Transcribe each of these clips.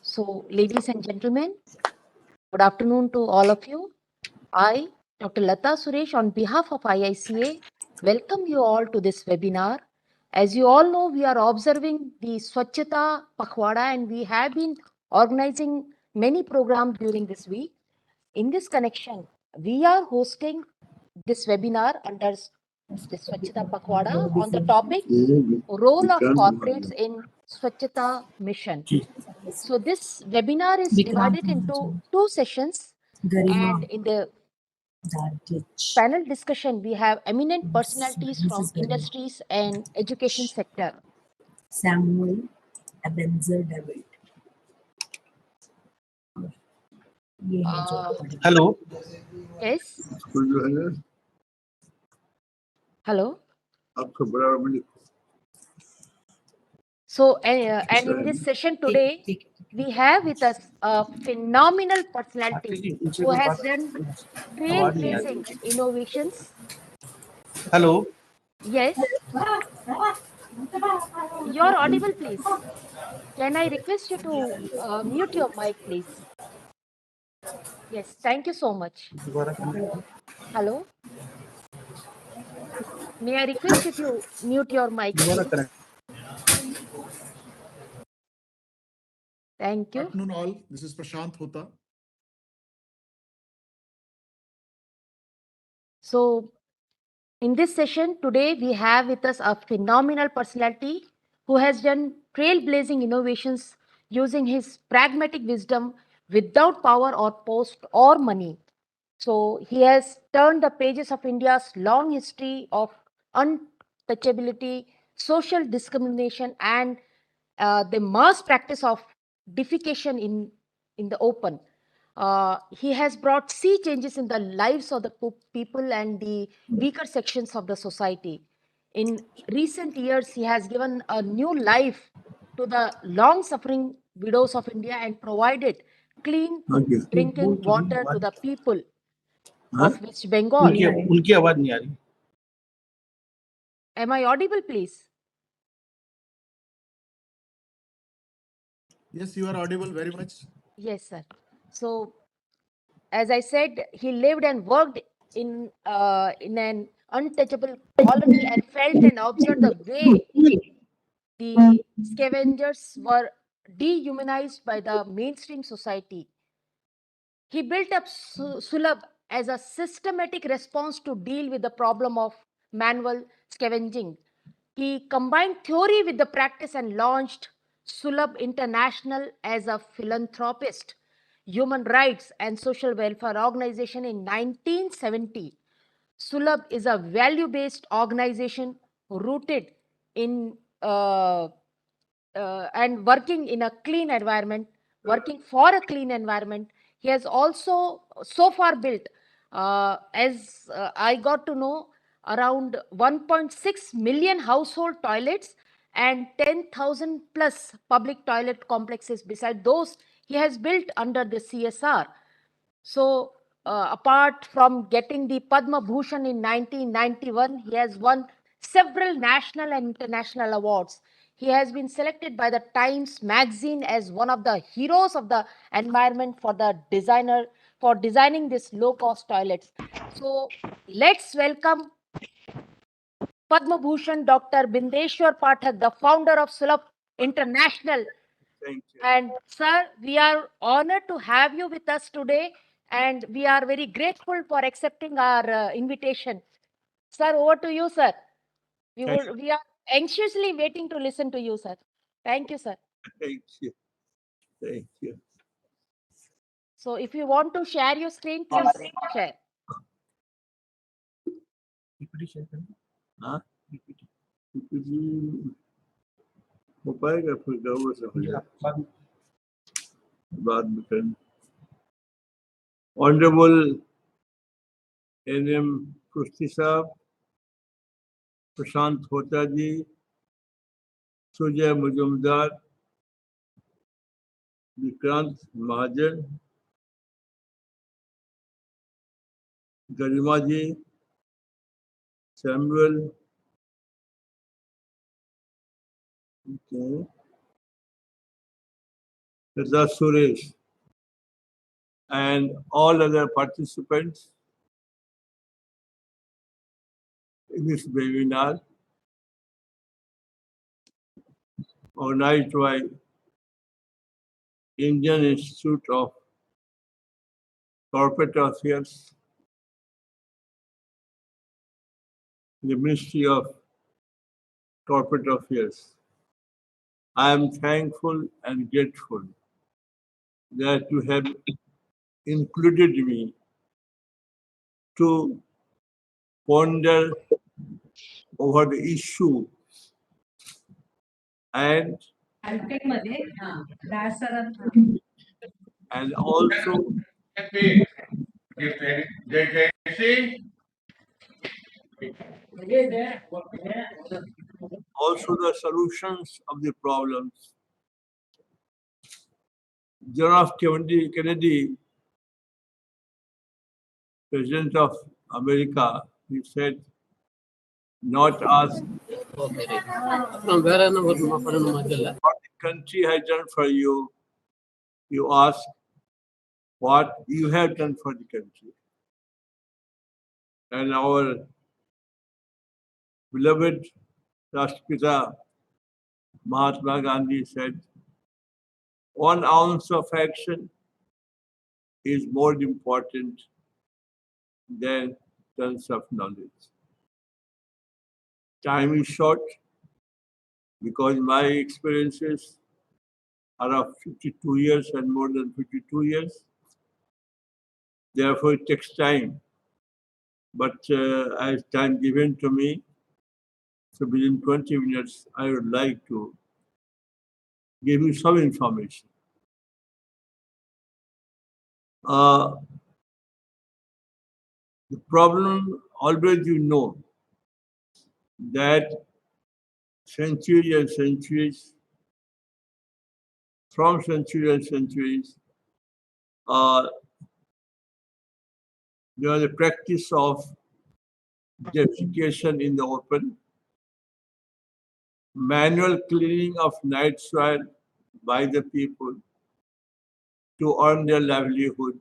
So, ladies and gentlemen, good afternoon to all of you. I, Dr. Lata Suresh, on behalf of IICA, welcome you all to this webinar. As you all know, we are observing the Swachhta Pakhwada and we have been organizing many programs during this week. In this connection, we are hosting this webinar under the Swachhta Pakhwada on the topic Role of Corporates in Swachhta Mission. So this webinar is divided into two sessions, and in the panel discussion, we have eminent personalities from industries and education sector. Samuel Ebenezer David. Hello. Yes. Hello. So, and in this session today, we have with us a phenomenal personality who has done trailblazing innovations. Hello. Yes. You're audible, please. Can I request you to mute your mic, please? Yes, thank you so much. Hello. May I request you to mute your mic, please? Thank you. Good afternoon all. This is Prashant Hota. So, in this session today, we have with us a phenomenal personality who has done trailblazing innovations using his pragmatic wisdom without power or post or money. So he has turned the pages of India's long history of untouchability, social discrimination, and the mass practice of defecation in the open. He has brought sea changes in the lives of the people and the weaker sections of the society. In recent years, he has given a new life to the long suffering widows of India and provided clean drinking water to the people of West Bengal. उनकी आवाज नहीं आ रही. Am I audible, please? Yes, you are audible very much. Yes, sir. So, as I said, he lived and worked in an untouchable colony and felt and observed the way the scavengers were dehumanized by the mainstream society. He built up Sulabh as a systematic response to deal with the problem of manual scavenging. He combined theory with the practice and launched Sulabh International as a philanthropist, human rights and social welfare organization in 1970. Sulabh is a value-based organization rooted in and working in a clean environment, working for a clean environment. He has also so far built, as I got to know, around 1.6 million household toilets and 10,000 plus public toilet complexes. Beside those, he has built under the CSR. So, apart from getting the Padma Bhushan in 1991, he has won several national and international awards. He has been selected by the Times magazine as one of the heroes of the environment for designing this low-cost toilets. So, let's welcome Padma Bhushan Dr. Bindeshwar Pathak, the founder of Sulabh International. Thank you. And sir, we are honored to have you with us today, and we are very grateful for accepting our invitation. Sir, over to you, sir. We are anxiously waiting to listen to you, sir. Thank you, sir. Thank you. Thank you. So, if you want to share your screen, please share. हाँ? हो पाएगा फिर गौरव समझ बाद में करें. Honorable N.M. Kushti साहब, प्रशांत होता जी, सुजय मुजुमदार, विक्रांत महाजन, गरिमा जी, Samuel, Mr. Suresh, and all other participants in this webinar organized by Indian Institute of Corporate Affairs, the Ministry of Corporate Affairs. I am thankful and grateful that you have included me to ponder over the issue and also the solutions of the problems. John F. Kennedy, President of America, he said, not ask what the country has done for you, you ask what you have done for the country. And our beloved Rashtrapita Mahatma Gandhi said, 1 ounce of action is more important than tons of knowledge. Time is short because my experiences are of 52 years and more than 52 years. Therefore, it takes time. But as time given to me, so within 20 minutes, I would like to give you some information. The problem, always you know that centuries and centuries, from centuries and centuries, there was a practice of defecation in the open, manual cleaning of night soil by the people to earn their livelihood.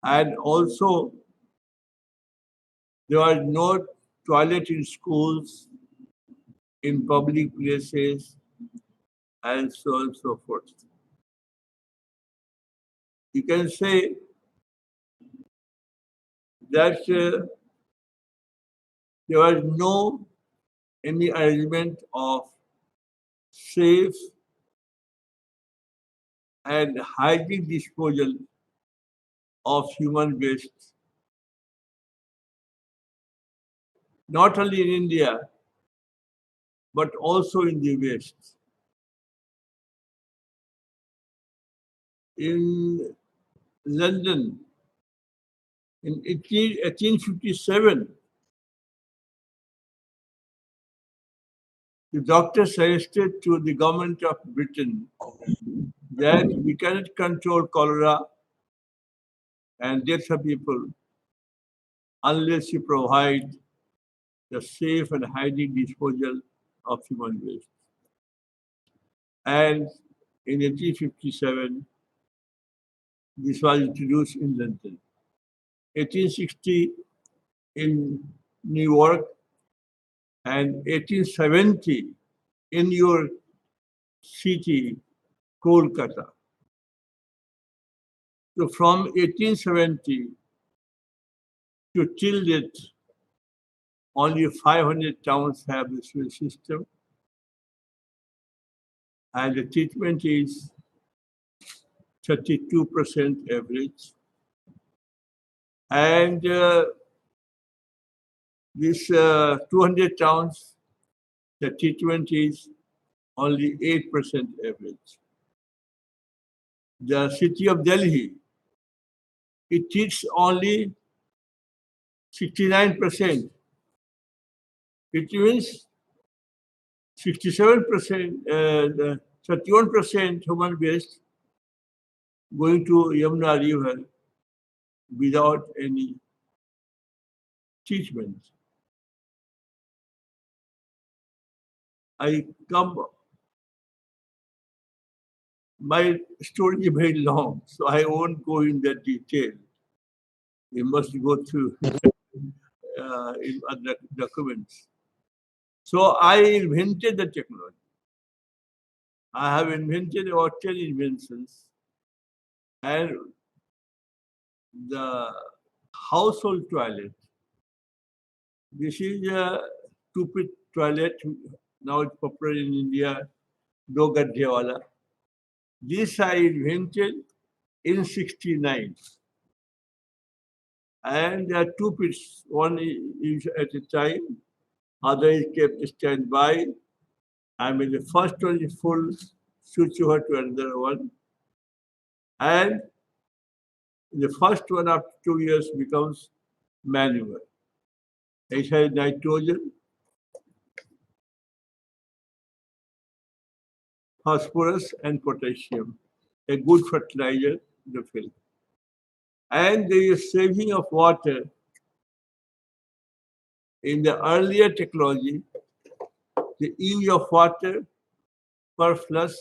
And also, there was no toilet in schools, in public places, and so on and so forth. You can say that there was no any arrangement of safe and hygienic disposal of human waste, not only in India, but also in the West. In London, in 1857, the doctor suggested to the government of Britain that we cannot control cholera and death of people unless you provide the safe and hygienic disposal of human waste. And in 1857, this was introduced in London. 1860 in New York, and 1870 in your city, Kolkata. So from 1870 to till date, only 500 towns have the sewage system, and the treatment is 32% average. And this 200 towns, the treatment is only 8% average. The city of Delhi, it treats only 69%. It means 67%, 31% human waste going to Yamuna River without any treatment. I come My story is very long, so I won't go in that detail. You must go through in other documents. So I invented the technology. I have invented about 10 inventions, and the household toilet. This is a two-pit toilet. Now it's popular in India, do gadhe wala. This I invented in '69. And there are two pits. One is at a time, other is kept standby. I mean, the first one is full, switch over to another one. And the first one after 2 years becomes manual. It has nitrogen, phosphorus, and potassium, a good fertilizer in the field. And there is saving of water. In the earlier technology, the use of water per flush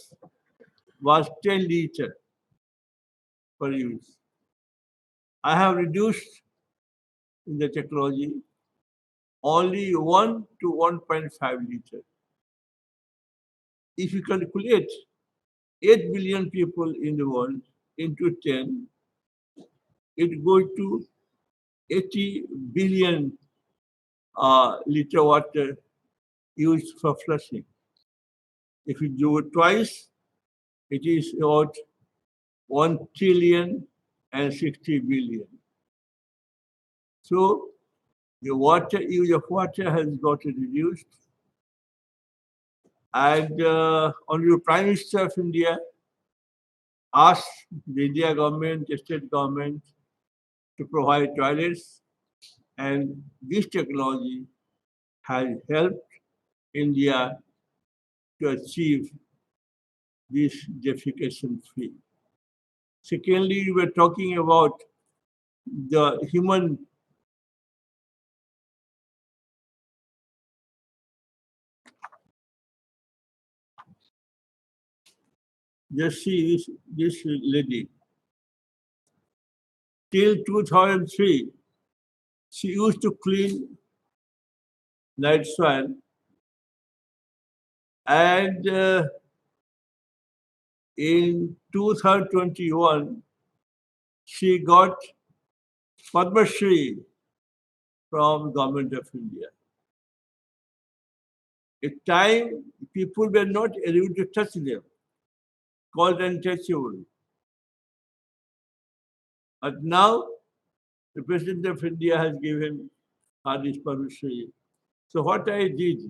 was 10 liters per use. I have reduced in the technology only 1 to 1.5 liters. If you calculate 8 billion people in the world into 10, it goes to 80 billion liter water used for flushing. If you do it twice, it is about 1 trillion and 60 billion. So the water use of water has got reduced. And Honorable Prime Minister of India asked the India government, the state government to provide toilets, and this technology has helped India to achieve this defecation free. Secondly, we were talking about the human just see this lady. Till 2003, she used to clean night soil, and in 2021, she got Padma Shri from Government of India. At time, people were not able to touch them, called untouchable. But now, the President of India has given her this Padma Shri. So what I did,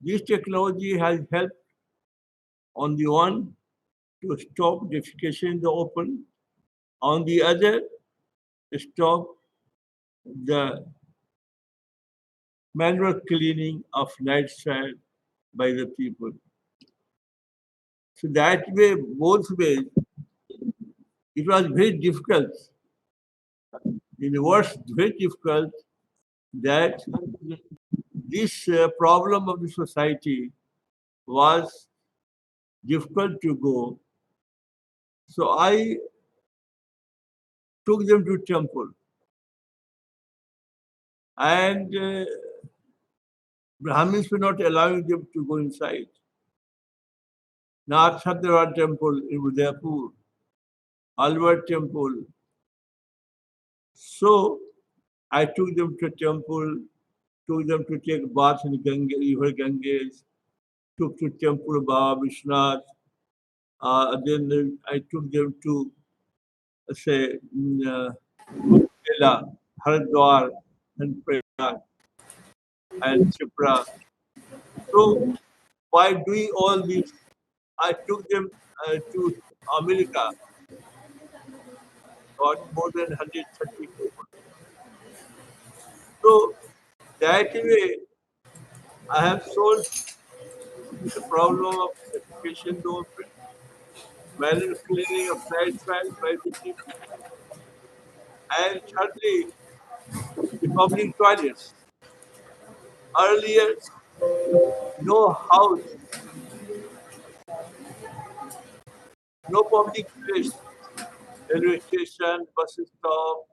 this technology has helped on the one to stop defecation in the open, on the other, stop the manual cleaning of night soil by the people. So that way, both ways, it was very difficult. In the worst, very difficult that this problem of the society was difficult to go. So I took them to temple, and Brahmins were not allowing them to go inside. Nath Satyavad temple in Udaipur, Albert temple. So I took them to temple, took them to take bath in Ganga, river Ganges, took to temple of Baba Vishnath. Then I took them to, say, Kela, Haridwar, and Prayagraj, and Chipra. So by doing all this, I took them to America, got more than 130 people. So that way, I have solved the problem of education, manual cleaning of night soil by the people, and thirdly, the public toilets. Earlier, no house No public place, railway station, bus stop,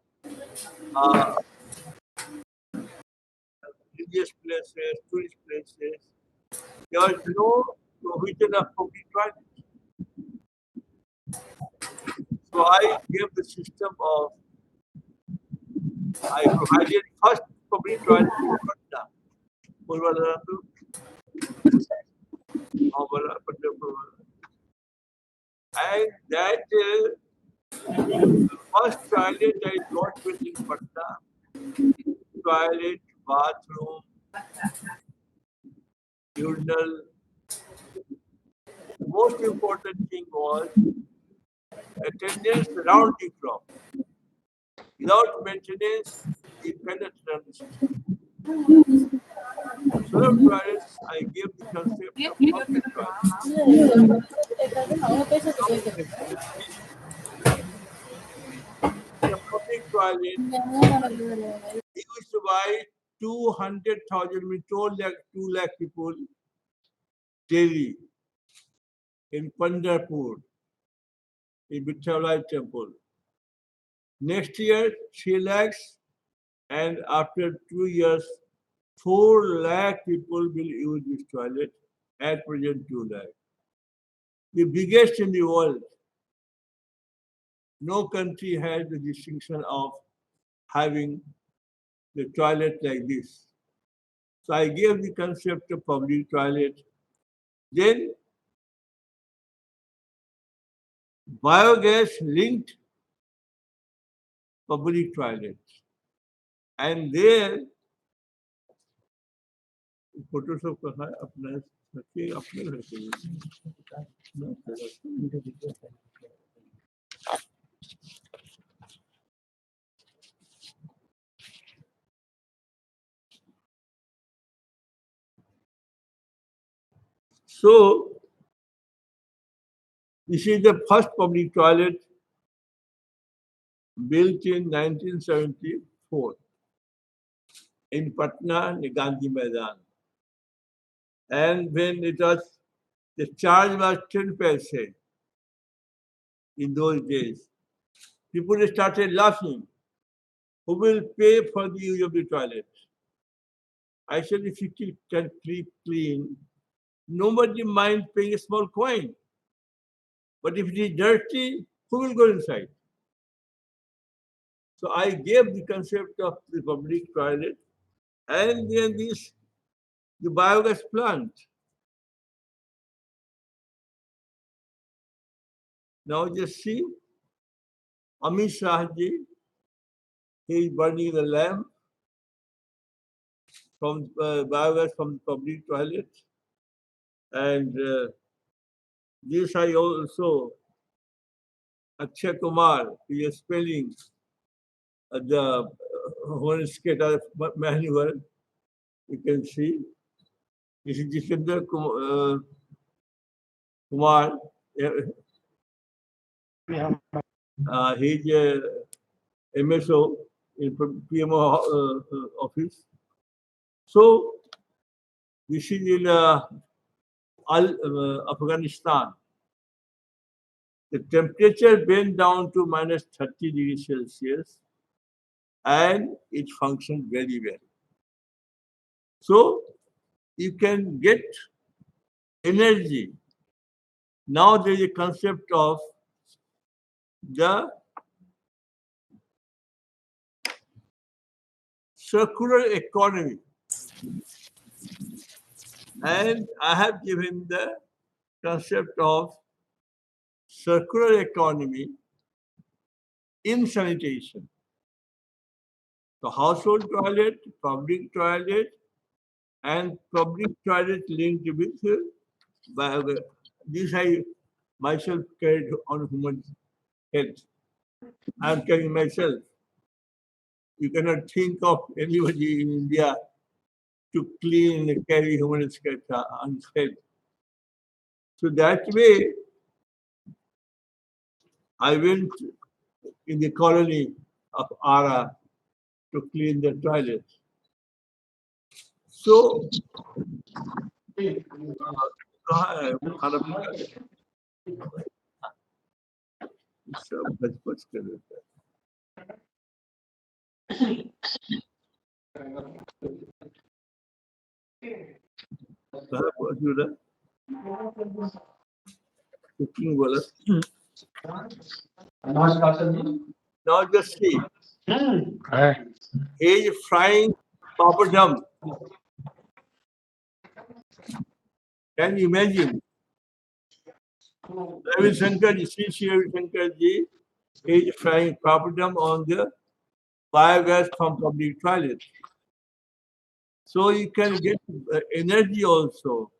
religious places, tourist places. There was no provision of public toilet. So I gave the system of, I provided first public toilet in Patna. Purvalaratu, Amala, Patna, Purvalaratu. And that first toilet I got built in Patna, toilet, bathroom, urinal. The most important thing was attendance round the clock. Without maintenance, you cannot run the system. Sulabh toilets, I gave the concept of public toilets. In a public toilet, he used to buy 200,000, we told like 2 lakh people daily in Pandharpur, in Vithalai temple. Next year, 3 lakhs, and after 2 years, 4 lakh people will use this toilet, at present 2 lakh. The biggest in the world. No country has the distinction of having the toilet like this. So I gave the concept of public toilet. Then biogas linked public toilets. And there, Photoshop कहा है अपना रखिए अपने रखिए So this is the first public toilet built in 1974 in Patna, in Gandhi Maidan. And when it was, the charge was 10 paise in those days. People started laughing. Who will pay for the use of the toilet? I said, if you can keep clean, nobody mind paying a small coin. But if it is dirty, who will go inside? So I gave the concept of the public toilet and then the biogas plant. Now just see, Amit Shahji, he is burning the lamp from biogas from the public toilet. And this I also, Akshay Kumar, he is spelling the one skater manual. You can see. This is Jitendra Kumar. He's a MSO in PMO office. So this is in Afghanistan. The temperature went down to minus 30 degrees Celsius and it functioned very well. So you can get energy. Now there is a concept of the circular economy. And I have given the concept of circular economy in sanitation. The household toilet, public toilet, and public toilet linked with biogas. This I myself carried on human health. I am carrying myself. You cannot think of anybody in India to clean and carry human health. So that way, I went in the colony of Ara to clean the toilets. So, सब बच कर देता है। कहाँ पहुंच रहा? Cooking बोला। Now just see, he is frying papadum. Can you imagine? Ravi Shankar, Sri Ravi Shankar ji, he is frying papadum on the biogas from public toilet. So you can get energy also.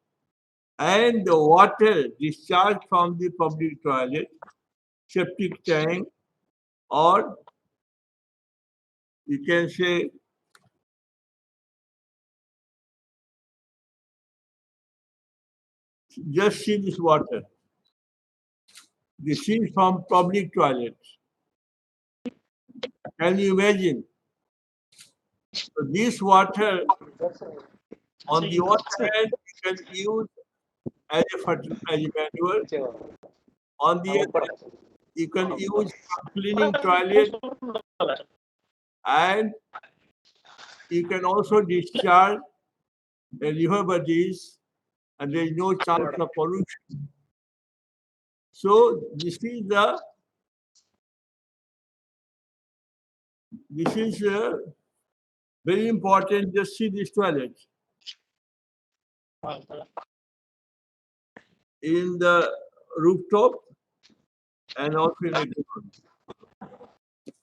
And the water discharged from the public toilet, septic tank, or you can say just see this water. This is from public toilet. Can you imagine? So this water, on the one hand, you can use as a manure. On the other, you can use for cleaning toilet, and you can also discharge the river bodies, and there is no chance of pollution. So this is very important. Just see this toilet in the rooftop and also in the ground.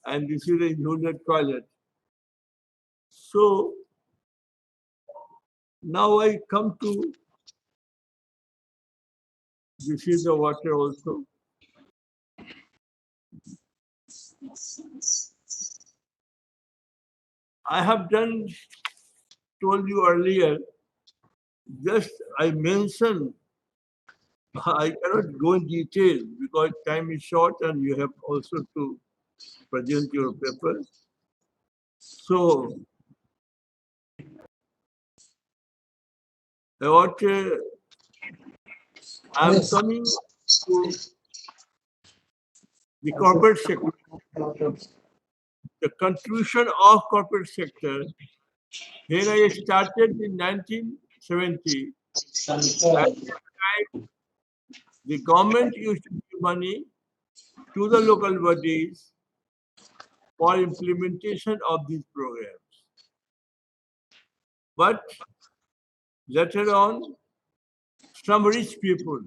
And this is the included toilet. So now I come to this is the water also. I have told you earlier, just I mentioned, I cannot go in detail because time is short and you have also to present your paper. So, what I am coming to the corporate sector, the contribution of corporate sector. When I started in 1970, at that time, the government used to give money to the local bodies for implementation of these programs. But later on, some rich people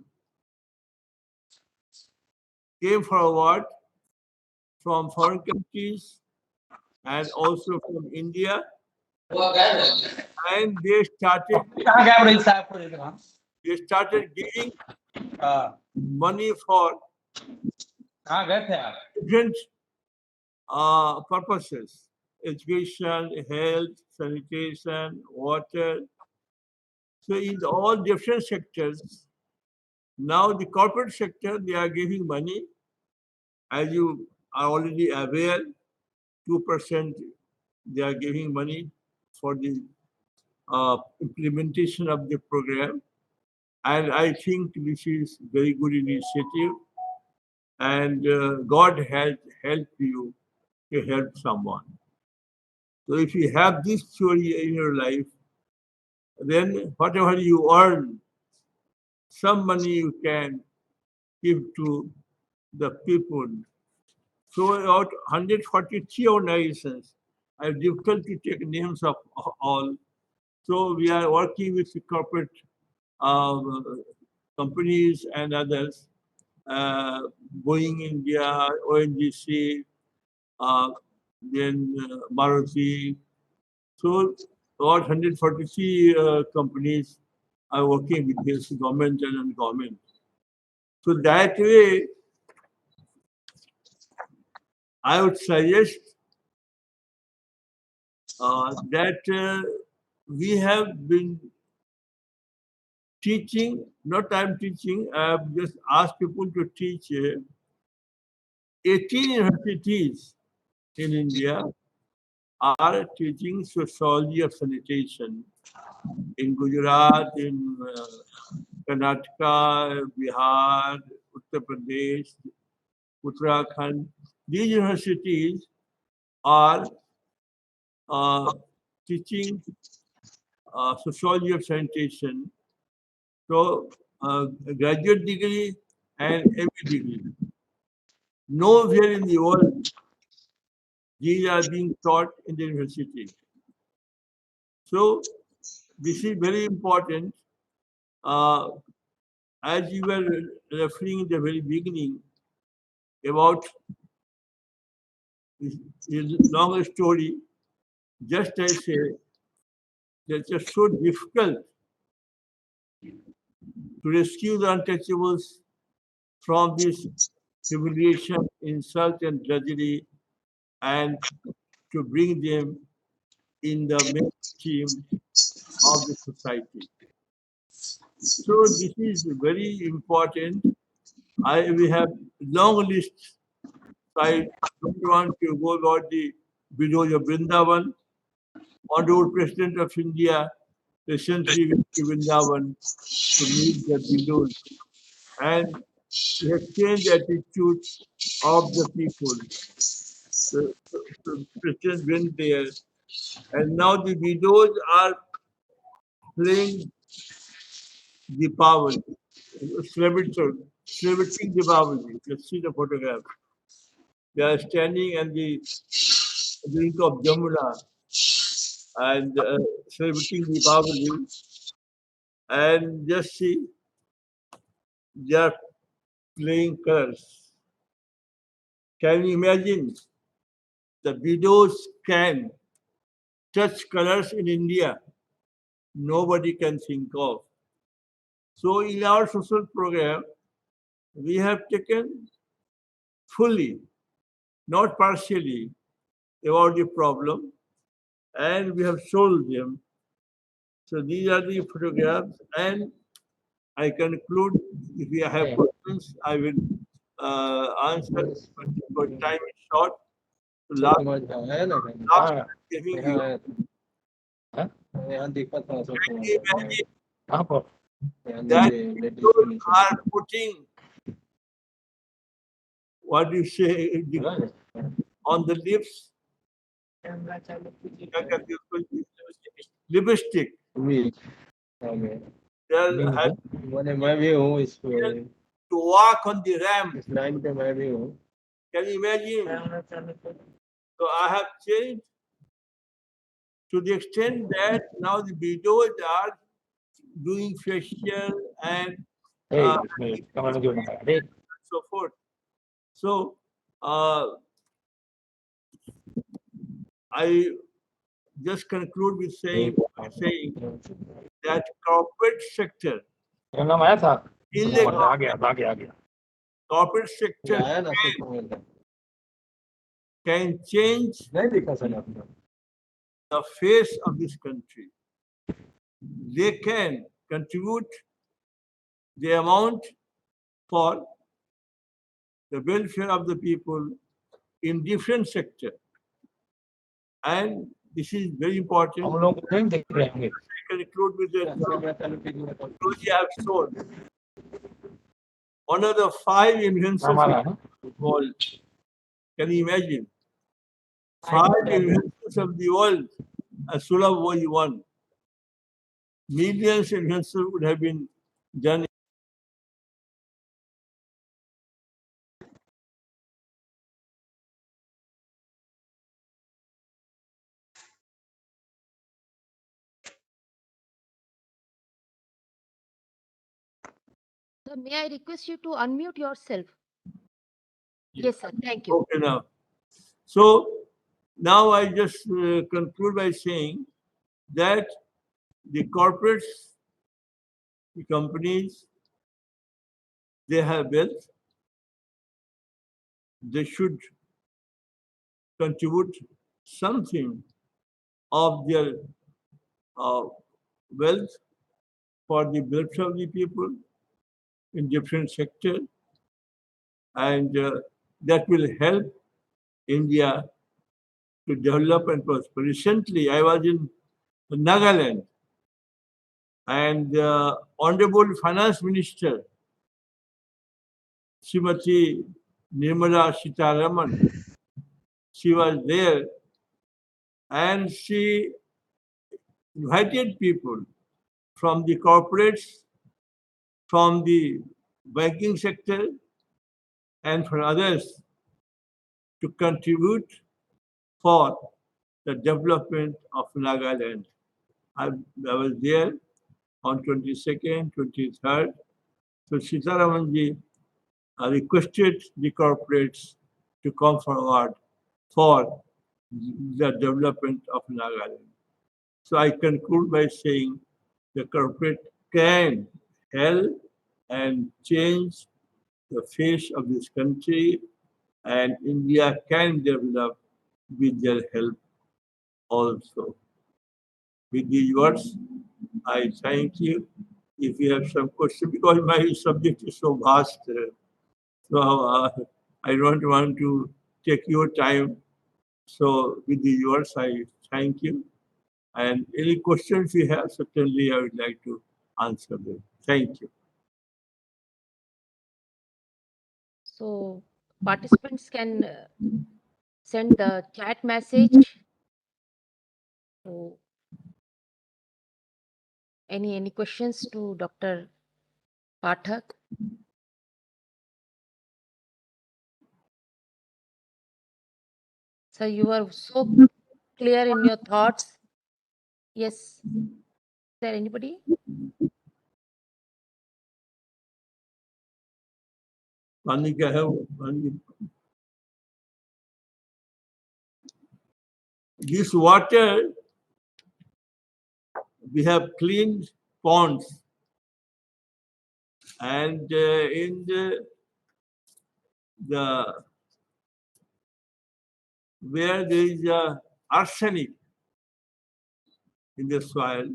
came forward from foreign countries and also from India, and they started giving money for different purposes: education, health, sanitation, water. So in all different sectors, now the corporate sector, they are giving money. As you are already aware, 2% they are giving money for the implementation of the program. And I think this is very good initiative. And God has helped you to help someone. So if you have this theory in your life, then whatever you earn, some money you can give to the people. So about 143 organizations. I have difficult to take names of all. So we are working with the corporate companies and others, Boeing India, ONGC, then Maruti. So about 143 companies are working with this government and non-government. So that way, I would suggest that we have been teaching, not I'm teaching, I have just asked people to teach 18 universities in India are teaching sociology of sanitation in Gujarat, in Karnataka, Bihar, Uttar Pradesh, Uttarakhand. These universities are teaching sociology of sanitation. So, a graduate degree and MA degree. Nowhere in the world these are being taught in the university. So, this is very important. As you were referring in the very beginning about this long story, just I say that it's just so difficult to rescue the untouchables from this humiliation, insult, and drudgery, and to bring them in the mainstream of the society. So this is very important. We have long list. I don't want to go about the widows of Vrindavan. Honorable President of India recently went to Vrindavan to meet the widows, and he has changed the attitude of the people. The President went there, and now the widows are playing Deepavali, celebrating Deepavali. Let's see the photograph. They are standing on the brink of Jamuna and celebrating Deepavali. And just see, they are playing colors. Can you imagine? The widows can touch colors in India. Nobody can think of. So in our social program, we have taken fully, not partially, about the problem, and we have solved them. So these are the photographs, and I conclude. If you have questions, I will answer. But time is short. So last I'm giving you. Can you imagine that people are putting what do you say on the lips? Lipstick. They're having to walk on the ramp. Can you imagine? So I have changed to the extent that now the widows are doing facial and so forth. So I just conclude with saying that corporate sector, illegal corporate sector can change the face of this country. They can contribute the amount for the welfare of the people in different sectors. And this is very important. I conclude with the technology I have shown. One of the 5 inventions of the world. Can you imagine? 5 inventions of the world, and Sulabh was one. Millions of inventions would have been done. So may I request you to unmute yourself? Yes, sir. Thank you. Okay, now. So now I just conclude by saying that the corporates, the companies, they have wealth. They should contribute something of their wealth for the welfare of the people in different sectors, and that will help India to develop and prosper. Recently, I was in Nagaland, and Honorable Finance Minister Srimati Nirmala Sitaraman. She was there and she invited people from the corporates, from the banking sector, and from others to contribute for the development of Nagaland. I was there on 22nd, 23rd. So Sitaramanji requested the corporates to come forward for the development of Nagaland. So I conclude by saying the corporate can help and change the face of this country, and India can develop with their help also. With these words, I thank you. If you have some question, because my subject is so vast, I don't want to take your time. So with these words, I thank you. And any questions you have, certainly I would like to answer them. Thank you. So participants can send the chat message. So any questions to Dr. Pathak? So you are so clear in your thoughts. Yes. Is there anybody? पानी क्या है वो? पानी. This water, we have cleaned ponds, and in the where there is arsenic in the soil,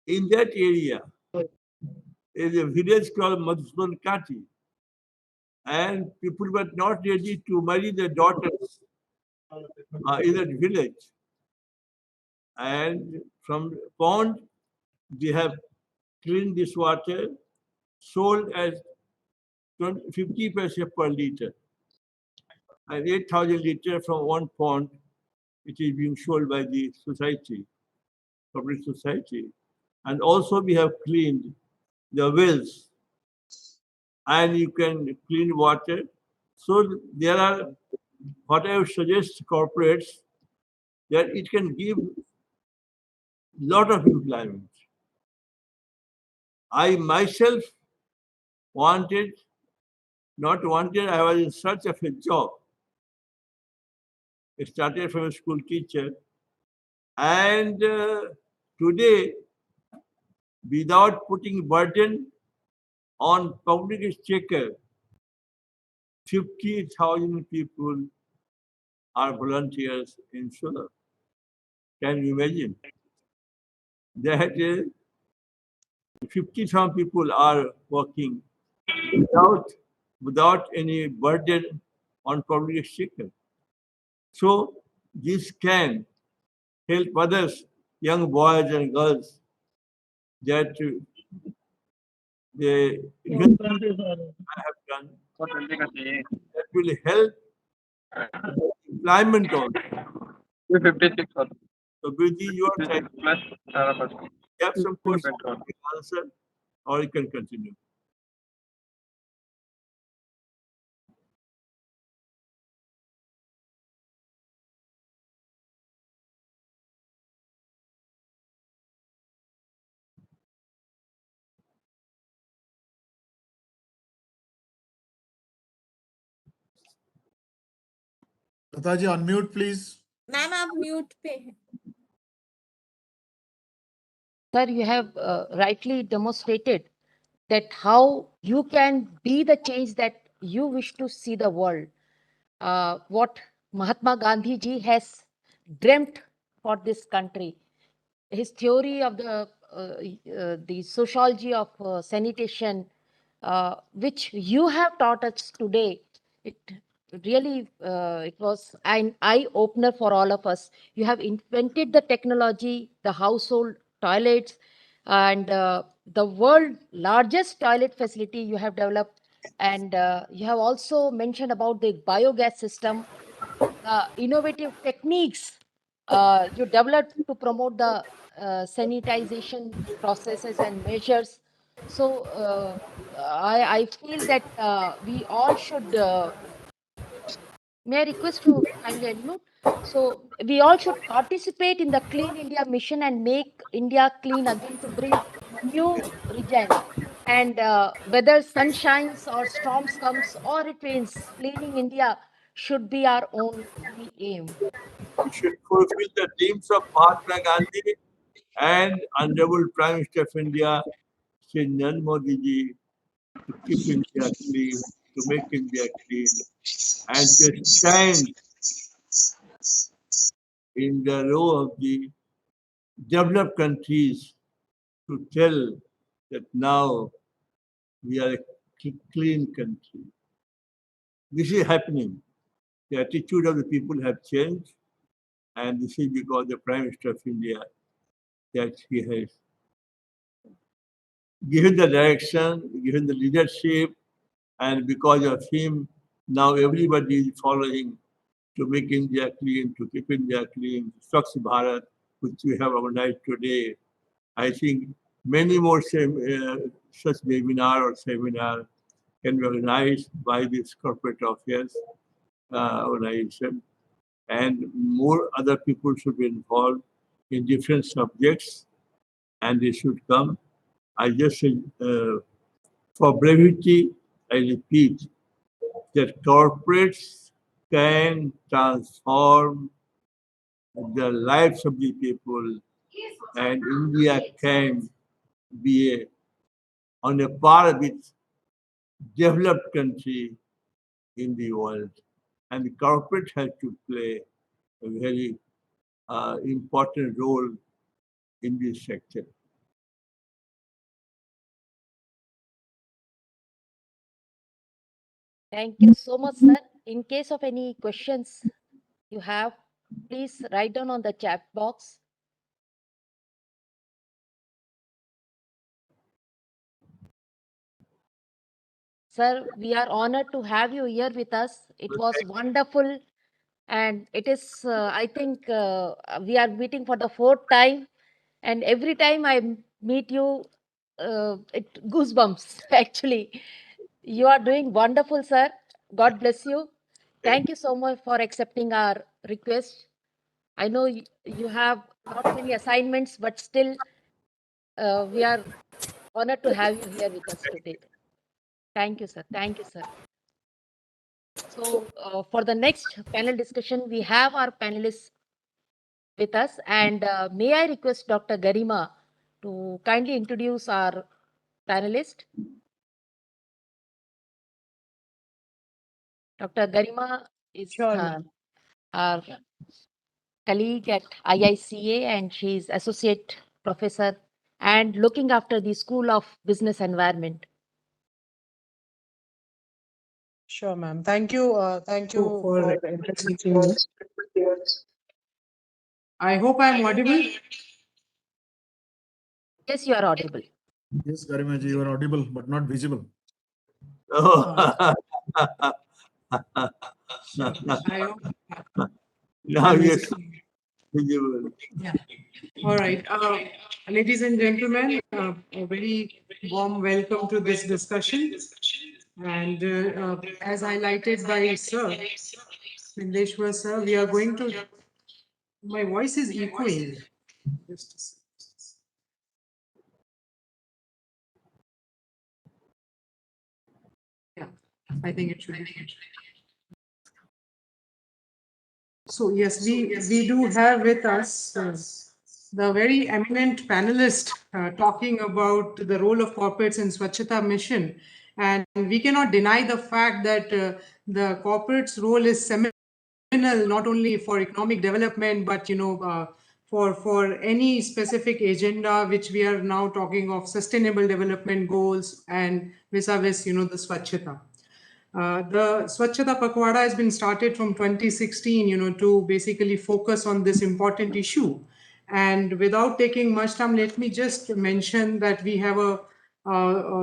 in that area is a village called Madhusudan Kati, and people were not ready to marry their daughters in that village. And from pond, they have cleaned this water, sold as 50 paise per liter, and 8,000 liter from one pond, it is being sold by the society, public society. And also we have cleaned the wells, and you can clean water. So there are, what I would suggest corporates, that it can give lot of employment. I myself wanted, not wanted, I was in search of a job. I started from a school teacher, and today, without putting burden on public exchequer, 50,000 people are volunteers in Sulabh. Can you imagine? That 50,000 people are working without any burden on public exchequer. So this can help others, young boys and girls, that the investment I have done that will help employment also. 56 So with these your time, plus you have some questions, you can answer, or you can continue. Lata ji unmute please. Ma'am आप mute पे हैं. Sir, you have rightly demonstrated that how you can be the change that you wish to see the world. What Mahatma Gandhi ji has dreamt for this country. His theory of the sociology of sanitation, which you have taught us today, it really it was an eye opener for all of us. You have invented the technology, the household toilets, and the world largest toilet facility you have developed And you have also mentioned about the biogas system, innovative techniques you developed to promote the sanitization processes and measures. So I feel that we all should, may I request you kindly unmute? So we all should participate in the Clean India mission and make India clean again to bring new regime. And whether sun shines or storms comes or it rains, cleaning India should be our only aim. We should fulfill the dreams of Mahatma Gandhi and Honorable Prime Minister of India, Shri Narendra Modi ji, to keep India clean, to make India clean, and to stand in the row of the developed countries to tell that now we are a clean country. This is happening. The attitude of the people have changed, and this is because the Prime Minister of India, that he has given the direction, given the leadership, and because of him, now everybody is following to make India clean, to keep India clean. Swachh Bharat, which we have organized today. I think many more such webinar or seminar can be organized by this corporate affairs organization, and more other people should be involved in different subjects, and they should come. I just say, for brevity, I repeat that corporates can transform the lives of the people, and India can be on a par with developed country in the world. And the corporate has to play a very important role in this sector. Thank you so much, sir. In case of any questions you have, please write down on the chat box. Sir, we are honored to have you here with us. It was wonderful. And it is, I think, we are meeting for the fourth time. And every time I meet you, it goosebumps, actually. You are doing wonderful, sir. God bless you. Thank you so much for accepting our request. I know you have not many assignments, but still, we are honored to have you here with us today. Thank you, sir. Thank you, sir. So, for the next panel discussion, we have our panelists with us. And may I request Dr. Garima to kindly introduce our panelist? Dr. Garima is our colleague at IICA, and she is associate professor and looking after the School of Business Environment. Sure, ma'am. Thank you. Thank you for introducing me. I hope I'm audible. Yes, you are audible. Yes, Garimaji, you are audible but not visible. Oh. I hope. Now, yes, visible. Yeah. All right. Ladies and gentlemen, a very warm welcome to this discussion. And as highlighted by Sir Bindeshwar, sir, we are going to. My voice is echoing. Just a second. Yeah, I think it should be. So yes, we do have with us the very eminent panelist talking about the role of corporates in Swachhta mission, and we cannot deny the fact that the corporates' role is seminal not only for economic development, but for any specific agenda which we are now talking of sustainable development goals and vis-a-vis the Swachhta. The Swachhta Pakhwada has been started from 2016, to basically focus on this important issue. And without taking much time, let me just mention that we have a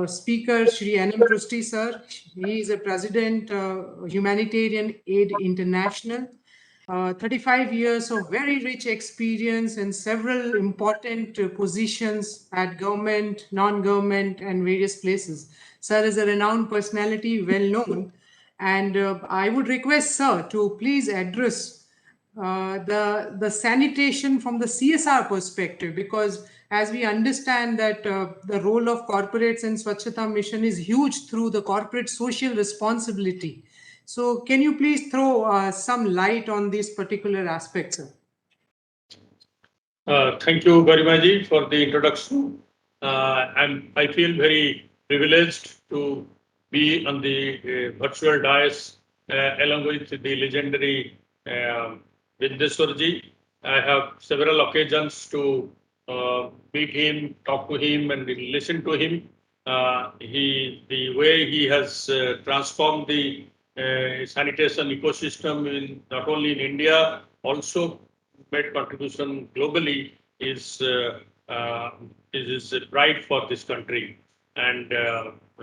speaker, Shri N.M. Prusti, sir. He is a president, Humanitarian Aid International. 35 years of very rich experience and several important positions at government, non-government, and various places. Sir is a renowned personality, well known. And I would request, sir, to please address the sanitation from the CSR perspective, because as we understand that the role of corporates in Swachhta mission is huge through the corporate social responsibility. So can you please throw some light on these particular aspects, sir? Thank you very much for the introduction. I feel very privileged to be on the virtual dais along with the legendary Bindeshwar ji. I have several occasions to meet him, talk to him, and listen to him. The way he has transformed the sanitation ecosystem in not only in India, also made contribution globally is pride for this country. And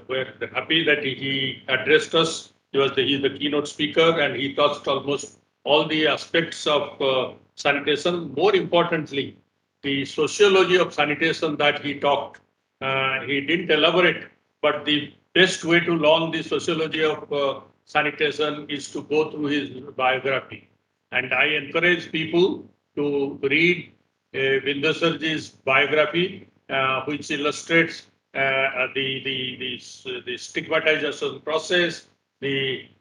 we're happy that he addressed us. He's the keynote speaker, and he touched almost all the aspects of sanitation. More importantly, the sociology of sanitation that he talked. He didn't elaborate, but the best way to learn the sociology of sanitation is to go through his biography. And I encourage people to read Bindeshwar ji's biography, which illustrates the stigmatization process,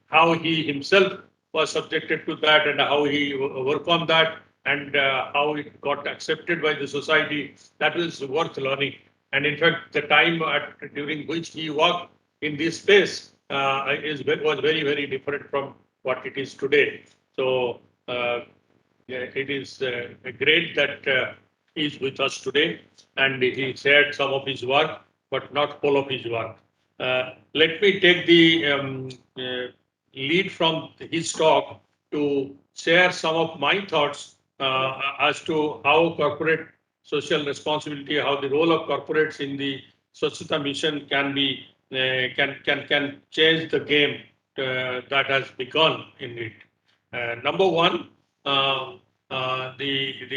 how he himself was subjected to that, and how he overcome that, and how it got accepted by the society. That was worth learning. And in fact, the time during which he worked in this space was very, very different from what it is today. So it is great that he is with us today, and he shared some of his work, but not all of his work. Let me take the lead from his talk to share some of my thoughts as to how corporate social responsibility, how the role of corporates in the Swachhta mission can be can change the game that has begun in it. Number one, the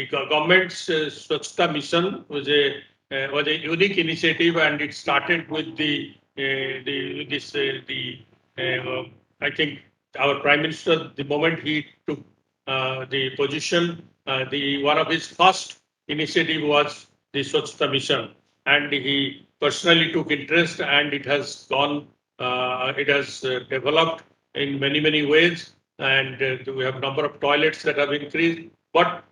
government's Swachhta mission was a unique initiative, and it started with I think our Prime Minister, the moment he took the position, one of his first initiative was the Swachhta mission, and he personally took interest, and it has developed in many ways, and we have number of toilets that have increased. But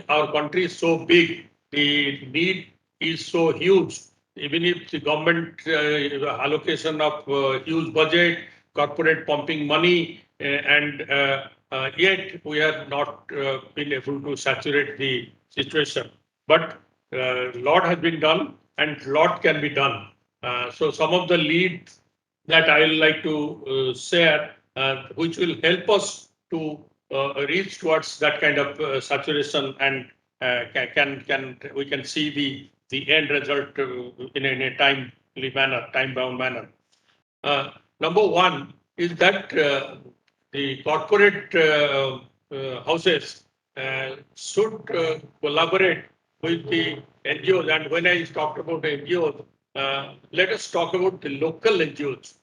our country is so big, the need is so huge. Even if the government allocation of huge budget, corporate pumping money, and yet we have not been able to saturate the situation. But lot has been done, and lot can be done. So some of the leads that I will like to share, which will help us to reach towards that kind of saturation, and we can see the end result in a time-bound manner. Number one is that the corporate houses should collaborate with the NGOs. And when I talked about NGOs, let us talk about the local NGOs.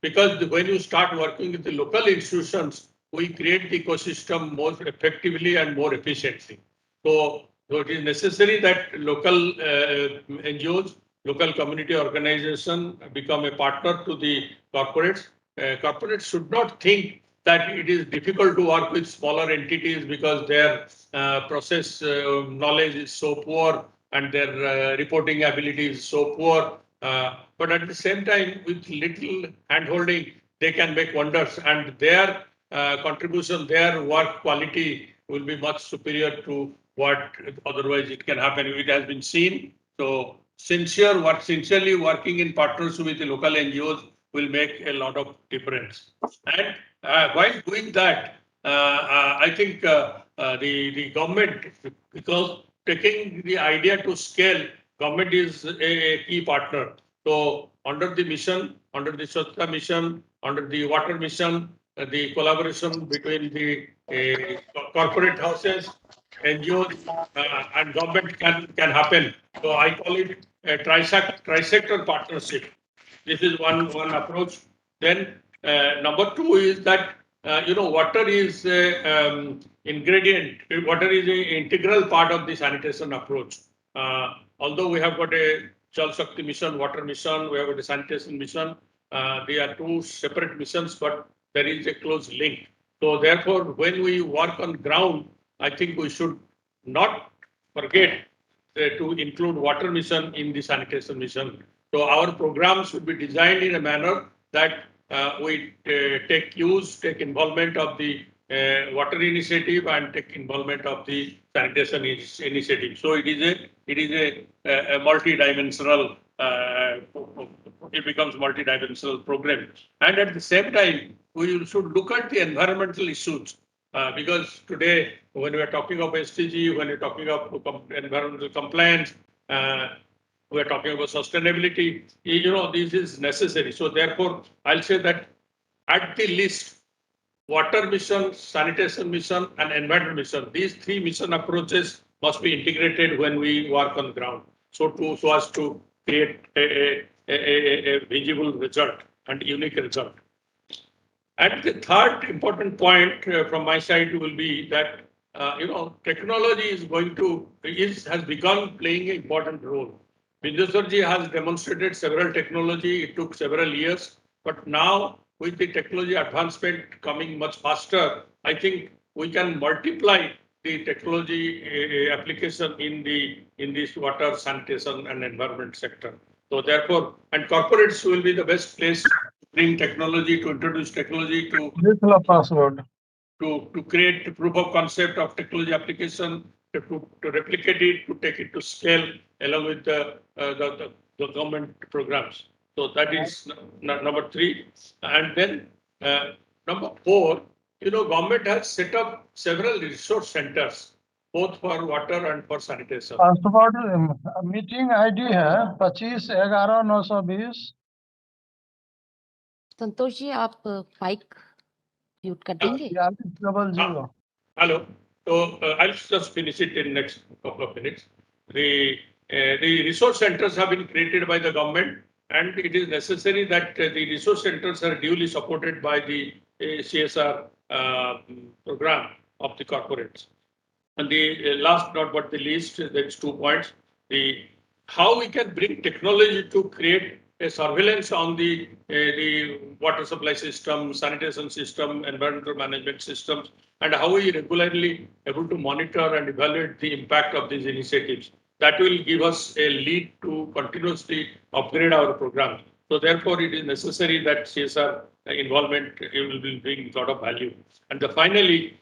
Because when you start working with the local institutions, we create the ecosystem more effectively and more efficiently. So it is necessary that local NGOs, local community organization become a partner to the corporates. Corporates should not think that it is difficult to work with smaller entities because their process knowledge is so poor and their reporting ability is so poor. But at the same time, with little handholding, they can make wonders, and their contribution, their work quality will be much superior to what otherwise it can happen. It has been seen. So sincerely working in partnership with the local NGOs will make a lot of difference. And while doing that, I think the government, because taking the idea to scale, government is a key partner. So under the mission, under the Swachhta mission, under the water mission, the collaboration between the corporate houses, NGOs, and government can happen. So I call it a trisector partnership. This is one approach. Then number two is that water is ingredient. Water is an integral part of the sanitation approach. Although we have got a Jal-Shakti mission, water mission, we have got a sanitation mission. They are two separate missions, but there is a close link. So therefore, when we work on ground, I think we should not forget to include water mission in the sanitation mission. So our programs should be designed in a manner that we take involvement of the water initiative and take involvement of the sanitation initiative. So it is a multi-dimensional. It becomes multi-dimensional program, and at the same time we should look at the environmental issues because today when we are talking of SDG, when we are talking of environmental compliance, we are talking about sustainability. This is necessary. So therefore, I'll say that at the least, water mission, sanitation mission, and environment mission, these three mission approaches must be integrated when we work on ground. So as to create a visible result and unique result. And the third important point from my side will be that technology has begun playing an important role. Bindeshwar ji has demonstrated several technology. It took several years, but now with the technology advancement coming much faster, I think we can multiply the technology application in this water, sanitation, and environment sector. So therefore, and corporates will be the best place to bring technology, to introduce technology, to create proof of concept of technology application, to replicate it, to take it to scale along with the government programs. So that is number three. And then number four, government has set up several resource centers, both for water and for sanitation. Meeting ID है 2511-920। संतोष जी आप mic mute कर देंगे? 4200। Hello. So I'll just finish it in next couple of minutes. The resource centers have been created by the government, and it is necessary that the resource centers are duly supported by the CSR program of the corporates. And the last not but the least, that's 2 points. How we can bring technology to create a surveillance on the water supply system, sanitation system, environmental management systems, and how we regularly able to monitor and evaluate the impact of these initiatives. That will give us a lead to continuously upgrade our program. So therefore, it is necessary that CSR involvement will bring a lot of value. And finally,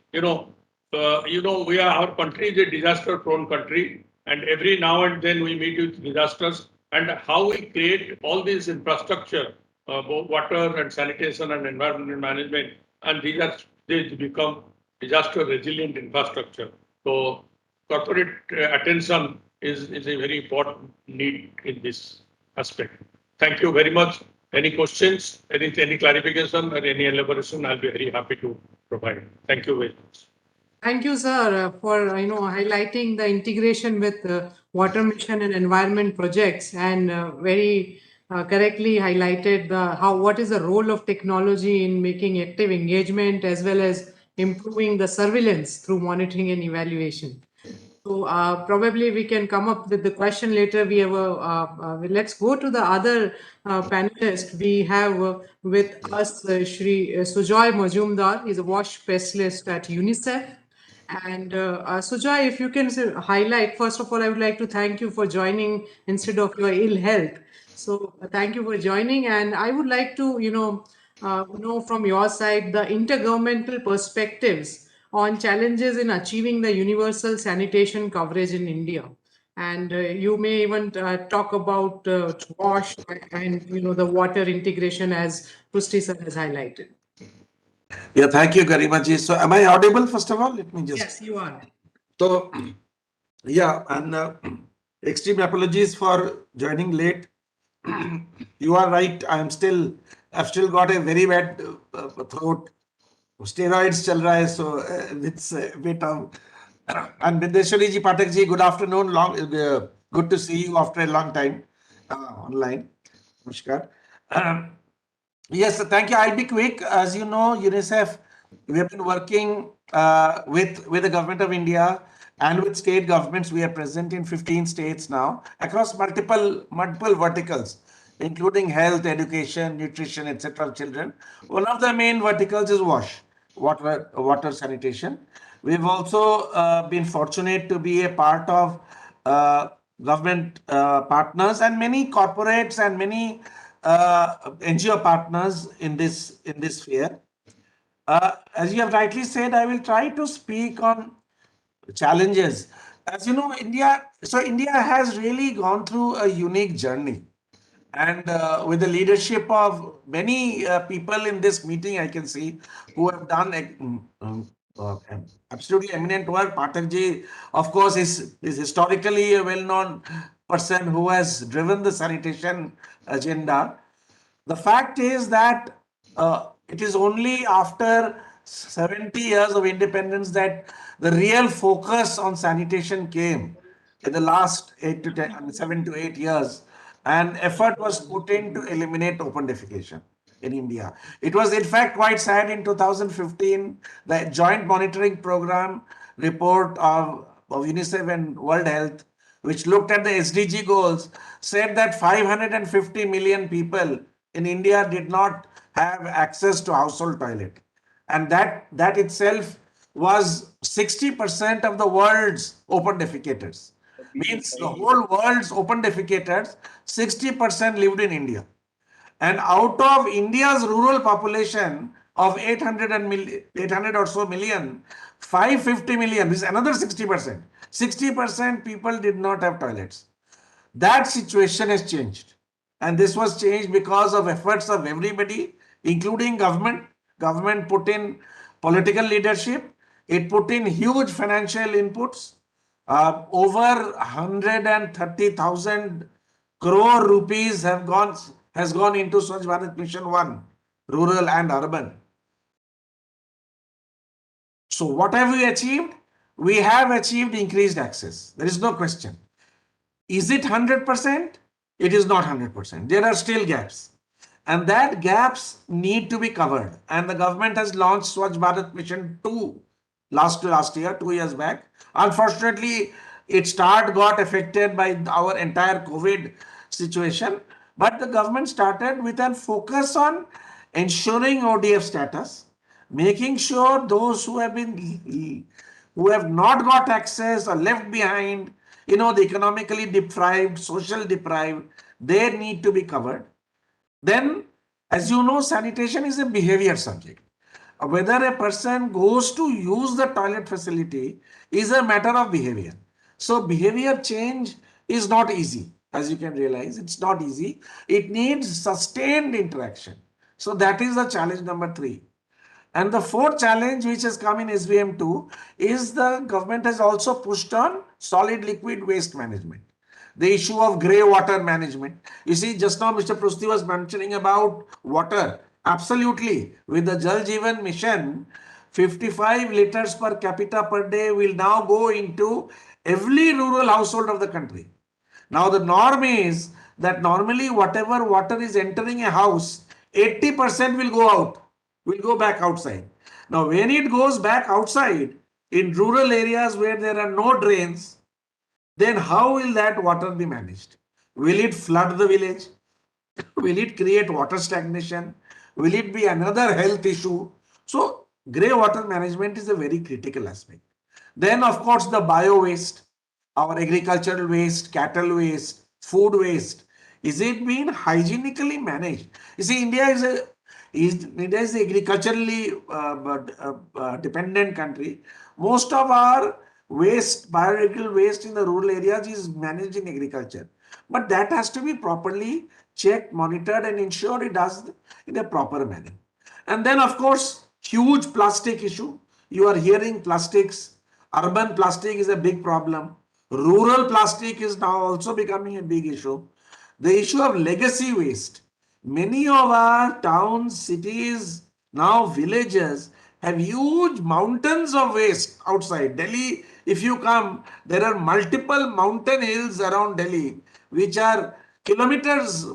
our country is a disaster-prone country, and every now and then we meet with disasters. And how we create all this infrastructure, both water and sanitation and environmental management, and these become disaster-resilient infrastructure. So corporate attention is a very important need in this aspect. Thank you very much. Any questions, any clarification, or any elaboration, I'll be very happy to provide. Thank you very much. Thank you, sir, for highlighting the integration with water mission and environment projects, and very correctly highlighted what is the role of technology in making active engagement as well as improving the surveillance through monitoring and evaluation. So probably we can come up with the question later. We have let's go to the other panelist. We have with us Shri Sujoy Majumdar. He's a WASH specialist at UNICEF. And Sujoy, if you can highlight, first of all, I would like to thank you for joining instead of your ill health. So thank you for joining. And I would like to, know from your side the intergovernmental perspectives on challenges in achieving the universal sanitation coverage in India. And you may even talk about WASH and, the water integration as Pusti sir has highlighted. Yeah, thank you, Garima ji. So am I audible, first of all? Let me just... Yes, you are. So, yeah, and Extreme apologies for joining late. You are right. I've still got a very bad throat. Steroids chal raha hai, so it's a bit of. And Bindeshwar ji, Pathak ji, good afternoon. Good to see you after a long time online. Namaskar. Um, Yes, thank you. I'll be quick. As you know, UNICEF, we have been working with the government of India and with state governments. We are present in 15 states now across multiple verticals, including health, education, nutrition, etc. of children. One of the main verticals is water sanitation. We've also been fortunate to be a part of uh, government partners and many corporates and many NGO partners in this sphere. As you have rightly said, I will try to speak on challenges. As you know, India has really gone through a unique journey, and with the leadership of many people in this meeting, I can see who have done absolutely eminent work. Pathak ji, of course, is historically a well-known person who has driven the sanitation agenda. The fact is that it is only after 70 years of independence that the real focus on sanitation came in the last 7 to 8 years, and effort was put in to eliminate open defecation in India. It was in fact quite sad in 2015, the joint monitoring program report of UNICEF and World Health, which looked at the SDG goals, said that 550 million people in India did not have access to household toilet. And that itself was 60% of the world's open defecators. Means the whole world's open defecators, 60% lived in India. And out of India's rural population of 800 or so million, 550 million, this is another 60%. 60% people did not have toilets. That situation has changed. And this was changed because of efforts of everybody, including government. Government put in political leadership. It put in huge financial inputs. Over 130,000 crore rupees has gone into Swachh Bharat Mission 1, rural and urban. So what have we achieved? We have achieved increased access. There is no question. Is it 100%? It is not 100%. There are still gaps. And that gaps need to be covered. And the government has launched Swachh Bharat Mission 2 last year, 2 years back. Unfortunately, its start got affected by our entire COVID situation. But the government started with a focus on ensuring ODF status, making sure those who have not got access or left behind, the economically deprived, social deprived, they need to be covered. Then, as you know, sanitation is a behavior subject. Whether a person goes to use the toilet facility is a matter of behavior. So behavior change is not easy. As you can realize, it's not easy. It needs sustained interaction. So that is the challenge number 3. And the fourth challenge which has come in SBM2 is the government has also pushed on solid liquid waste management. The issue of grey water management. You see, just now Mr. Prusti was mentioning about water. Absolutely. With the Jal Jeevan mission, 55 liters per capita per day will now go into every rural household of the country. Now the norm is that normally whatever water is entering a house, 80% will go out, will go back outside. Now when it goes back outside in rural areas where there are no drains, then how will that water be managed? Will it flood the village? Will it create water stagnation? Will it be another health issue? So grey water management is a very critical aspect. Then of course the bio waste, our agricultural waste, cattle waste, food waste, is it being hygienically managed? You see, India is an agriculturally dependent country. Most of our waste, biological waste in the rural areas is managed in agriculture. But that has to be properly checked, monitored, and ensured it does in a proper manner. And then, of course, huge plastic issue. You are hearing plastics. Urban plastic is a big problem. Rural plastic is now also becoming a big issue. The issue of legacy waste. Many of our towns, cities, now villages have huge mountains of waste outside. Delhi, if you come, there are multiple mountain hills around Delhi, which are kilometers,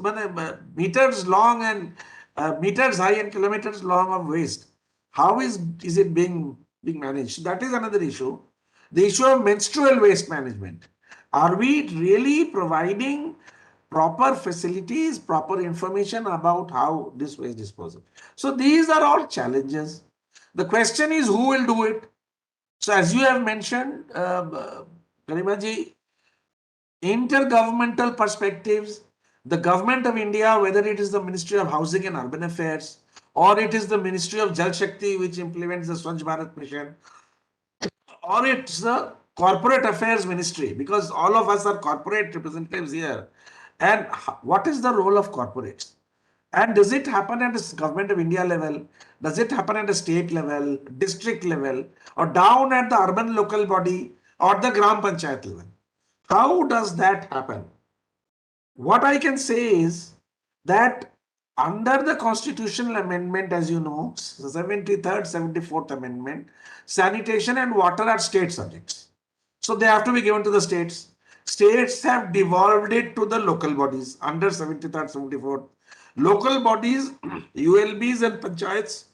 meters long and meters high and kilometers long of waste. How is it being managed? That is another issue. The issue of menstrual waste management. Are we really providing proper facilities, proper information about how this waste disposal? So these are all challenges. The question is who will do it? So as you have mentioned, Garimaji, intergovernmental perspectives, the government of India, whether it is the Ministry of Housing and Urban Affairs, or it is the Ministry of Jal Shakti, which implements the Swachh Bharat mission, or it's the corporate affairs ministry, because all of us are corporate representatives here. And what is the role of corporates? And does it happen at the government of India level? Does it happen at the state level, district level, or down at the urban local body or the Gram Panchayat level? How does that happen? What I can say is that under the constitutional amendment, as you know, 73rd, 74th amendment, sanitation and water are state subjects. So they have to be given to the states. States have devolved it to the local bodies under 73rd, 74th. Local bodies, ULBs and panchayats,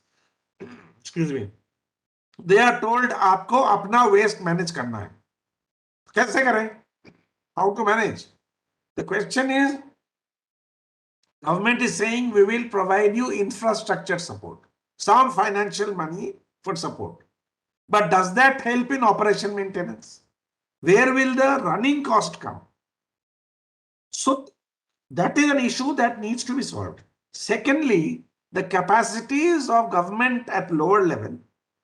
excuse me, they are told आपको अपना waste manage करना है. कैसे करें? How to manage? The question is, government is saying we will provide you infrastructure support, some financial money for support. But does that help in operation maintenance? Where will the running cost come? So that is an issue that needs to be solved. Secondly, the capacities of government at lower level,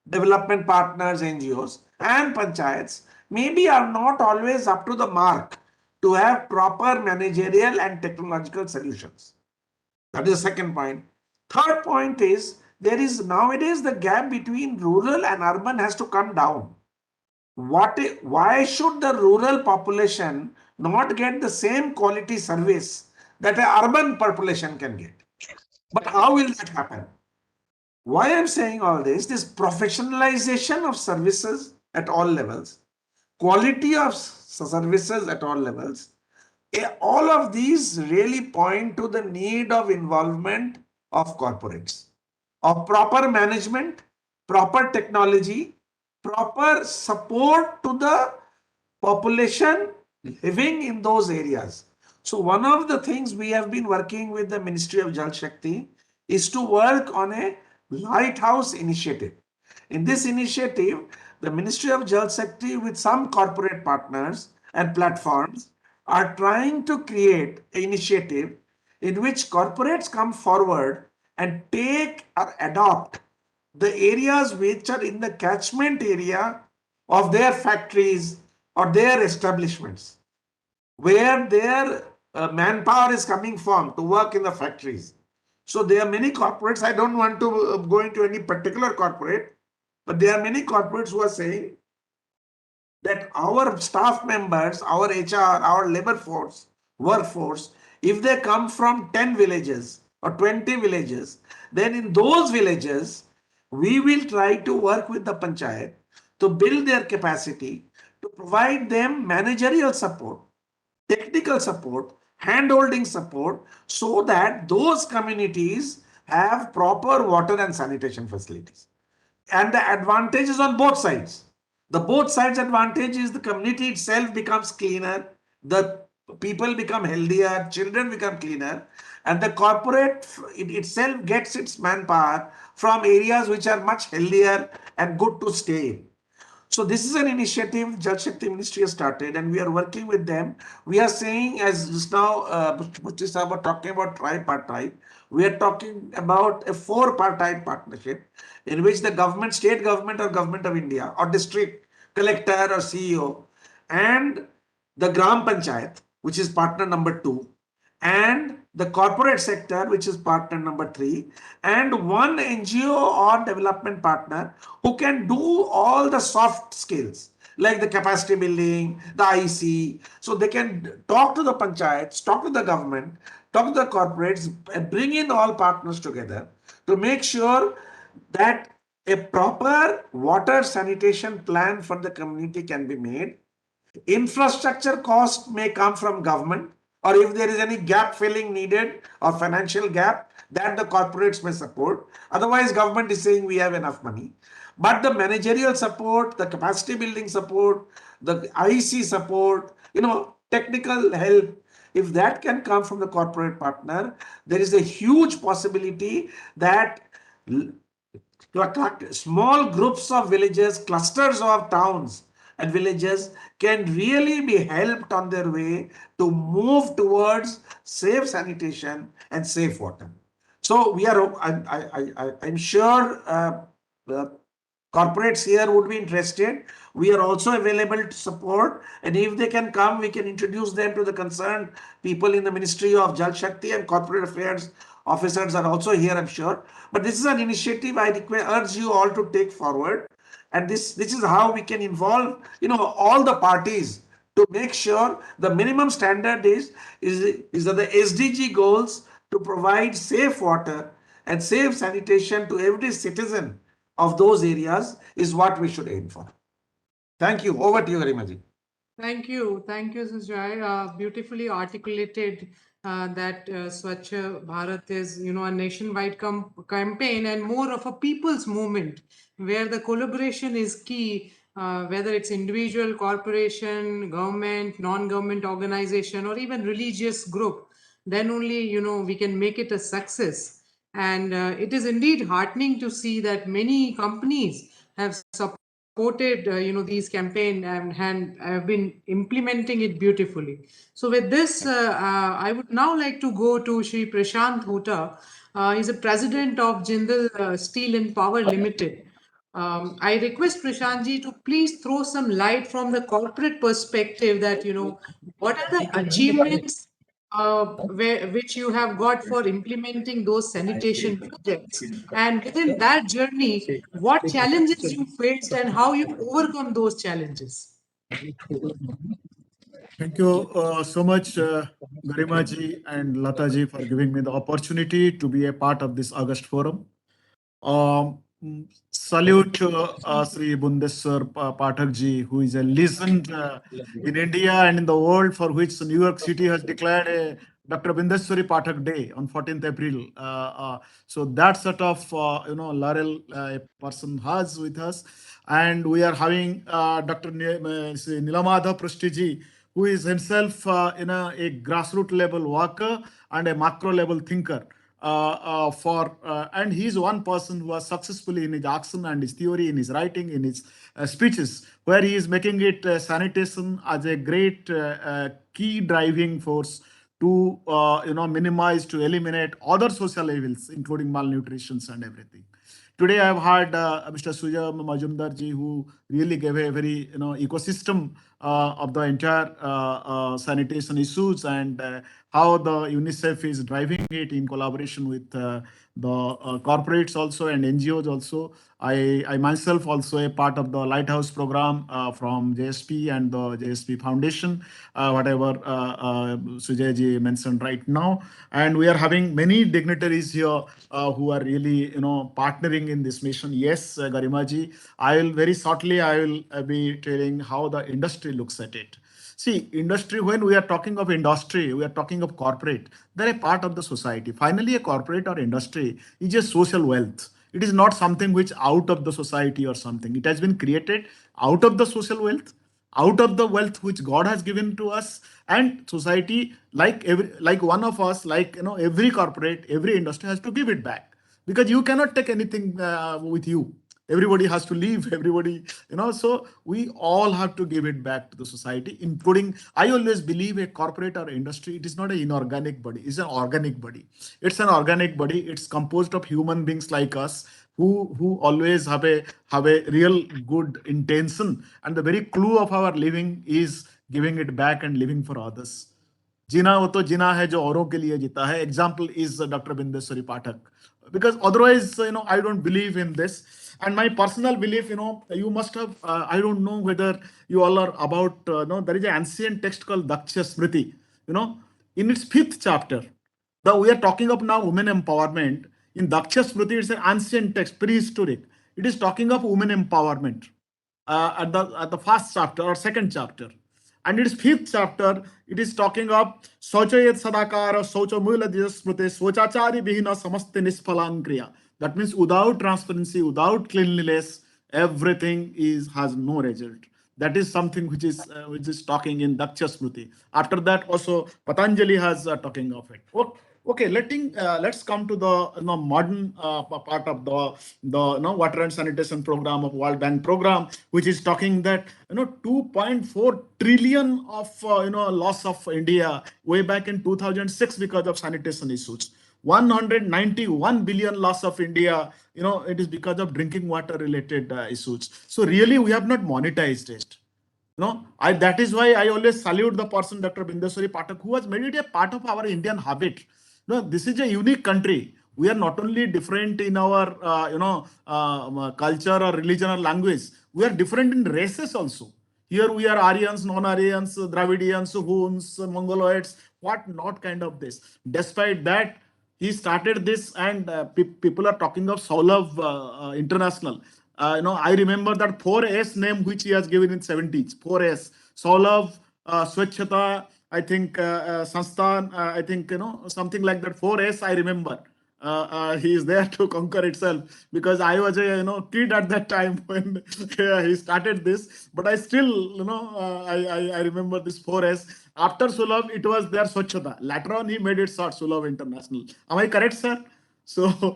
development partners, NGOs, and panchayats maybe are not always up to the mark to have proper managerial and technological solutions. That is the second point. Third point is there is nowadays the gap between rural and urban has to come down. Why should the rural population not get the same quality service that an urban population can get? But how will that happen? Why I'm saying all this professionalization of services at all levels, quality of services at all levels, all of these really point to the need of involvement of corporates, of proper management, proper technology, proper support to the population living in those areas. So one of the things we have been working with the Ministry of Jal Shakti is to work on a Lighthouse Initiative. In this initiative, the Ministry of Jal Shakti with some corporate partners and platforms are trying to create an initiative in which corporates come forward and take or adopt the areas which are in the catchment area of their factories or their establishments, where their manpower is coming from to work in the factories. So there are many corporates, I don't want to go into any particular corporate, but there are many corporates who are saying that our staff members, our HR, our labor force, workforce, if they come from 10 villages or 20 villages, then in those villages, we will try to work with the panchayat to build their capacity, to provide them managerial support, technical support, hand-holding support, so that those communities have proper water and sanitation facilities. And the advantage is on both sides. The both sides advantage is the community itself becomes cleaner, the people become healthier, children become cleaner, and the corporate itself gets its manpower from areas which are much healthier and good to stay in. So this is an initiative Jal Shakti Ministry has started, and we are working with them. We are saying, as just now Mr. Sahab was talking about tripartite, we are talking about a four-party partnership in which the government, state government or government of India or district collector or CEO and the Gram Panchayat, which is partner number 2, and the corporate sector, which is partner number 3, and one NGO or development partner who can do all the soft skills, like the capacity building, the IC. So they can talk to the panchayats, talk to the government, talk to the corporates, and bring in all partners together to make sure that a proper water sanitation plan for the community can be made. Infrastructure cost may come from government, or if there is any gap filling needed or financial gap, that the corporates may support. Otherwise, government is saying we have enough money. But the managerial support, the capacity building support, the IC support, technical help, if that can come from the corporate partner, there is a huge possibility that small groups of villages, clusters of towns and villages can really be helped on their way to move towards safe sanitation and safe water. So I'm sure the corporates here would be interested. We are also available to support, and if they can come, we can introduce them to the concerned people in the Ministry of Jal Shakti, and corporate affairs officers are also here, I'm sure. But this is an initiative I urge you all to take forward, and this is how we can involve all the parties to make sure the minimum standard is that the SDG goals to provide safe water and safe sanitation to every citizen of those areas is what we should aim for. Thank you. Over to you, Garimaji. Thank you, Sanjay. Beautifully articulated that Swachh Bharat is, a nationwide campaign and more of a people's movement, where the collaboration is key. Whether it's individual, corporation, government, non-government organization, or even religious group, then only we can make it a success. And it is indeed heartening to see that many companies have supported these campaign and have been implementing it beautifully. So with this, I would now like to go to Shri Prashant Hota. He's a president of Jindal Steel and Power Limited. I request Prashantji to please throw some light from the corporate perspective that, what are the achievements which you have got for implementing those sanitation projects, and within that journey, what challenges you faced and how you overcome those challenges. Thank you so much, Garimaji and Lataji, for giving me the opportunity to be a part of this August forum. Salute to Sri Bindeshwar Pathak ji, who is a legend in India and in the world, for which New York City has declared a Dr. Bindeshwari Pathak Day on 14th April. So that sort of laurel a person has with us, and we are having Dr. Nilamadha Prastiji, who is himself a grassroots level worker and a macro level thinker. And he's one person who was successfully in his action and his theory, in his writing, in his speeches, where he is making it sanitation as a great key driving force to minimize, to eliminate other social evils, including malnutrition and everything. Today, I've had Mr. Sulabh Majumdar ji, who really gave a very ecosystem of the entire sanitation issues, and how the UNICEF is driving it in collaboration with the corporates also and NGOs also. I myself also a part of the Lighthouse program from JSP and the JSP Foundation, whatever Sujay ji mentioned right now. And we are having many dignitaries here who are really partnering in this mission. Yes, Garimaji, I will very shortly be telling how the industry looks at it. See, industry, when we are talking of industry, we are talking of corporate. They're a part of the society. Finally, a corporate or industry is a social wealth. It is not something which out of the society or something. It has been created out of the social wealth, out of the wealth which God has given to us, and society, like one of us, every corporate, every industry has to give it back, because you cannot take anything with you. Everybody has to leave, everybody, so we all have to give it back to the society, including, I always believe a corporate or industry, it is not an inorganic body, it's an organic body. It's an organic body. It's composed of human beings like us, who always have a real good intention. And the very clue of our living is giving it back and living for others. जीना वो तो जीना है जो औरों के लिए जीता है. Example is Dr. Bindeshwar Pathak. Because otherwise, I don't believe in this. And my personal belief, you must have, I don't know whether you all are about, there is an ancient text called Daksha Smriti, in its 5th chapter. We are talking of now women empowerment. In Daksha Smriti, it's an ancient text, prehistoric. It is talking of women empowerment at the first chapter or second chapter. And its 5th chapter, it is talking of Sochayet Sadakara, Socha Smrute, Sochachari Bihina Samaste Nisphalan Kriya. That means without transparency, without cleanliness, everything has no result. That is something which is talking in Daksha Smriti. After that, also Patanjali has talking of it. Okay, let's come to the modern part of the water and sanitation program of World Bank program, which is talking that 2.4 trillion of loss of India way back in 2006 because of sanitation issues. 191 billion loss of India, it is because of drinking water related issues. So really, we have not monetized it. That is why I always salute the person, Dr. Bindeshwar Pathak, who has made it a part of our Indian habit. This is a unique country. We are not only different in our, culture or religion or language. We are different in races also. Here we are Aryans, non-Aryans, Dravidians, Huns, Mongoloids, what not kind of this. Despite that, he started this, and people are talking of Sulabh International. I remember that 4S name which he has given in 70s. 4S, Sulabh, Swachhta, I think Sansthan, I think something like that. 4S, I remember. He is there to conquer itself, because I was a kid at that time when he started this. But I still I remember this 4S. After Sulabh, it was there Swachhta. Later on, he made it short, Sulabh International. Am I correct, sir? So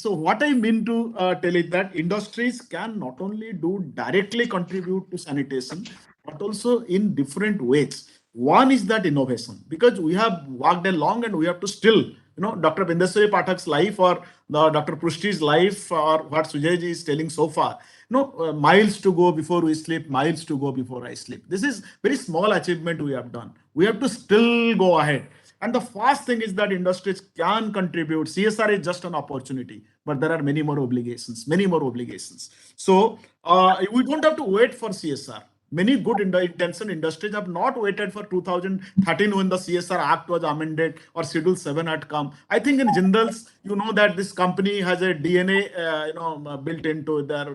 what I mean to tell is that industries can not only directly contribute to sanitation, but also in different ways. One is that innovation, because we have walked along and we have to still, Dr. Bindeshwar Pathak's life, or Dr. Prushti's life, or what Sujayji is telling so far, miles to go before we sleep, miles to go before I sleep. This is very small achievement we have done. We have to still go ahead. And the first thing is that industries can contribute. CSR is just an opportunity, but there are many more obligations, So we don't have to wait for CSR. Many good intention industries have not waited for 2013 when the CSR Act was amended or Schedule 7 had come. I think in Jindal's, that this company has a DNA, built into their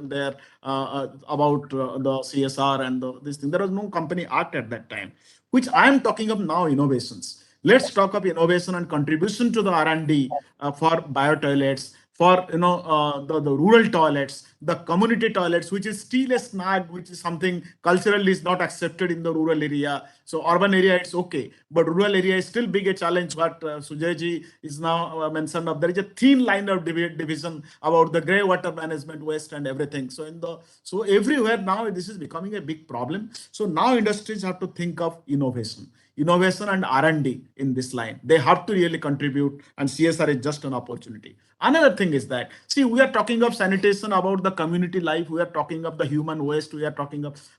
about the CSR and this thing. There was no company act at that time, which I am talking of now, innovations. Let's talk of innovation and contribution to the R&D for bio-toilets, for the rural toilets, the community toilets, which is still a snag, which is something culturally is not accepted in the rural area. So urban area, it's okay, but rural area is still big a challenge. What Sujayji is now mentioned of, there is a thin line of division about the grey water management, waste and everything. So everywhere now this is becoming a big problem. So now industries have to think of innovation and R&D in this line. They have to really contribute, and CSR is just an opportunity. Another thing is that, see, we are talking of sanitation, about the community life, we are talking of the human waste,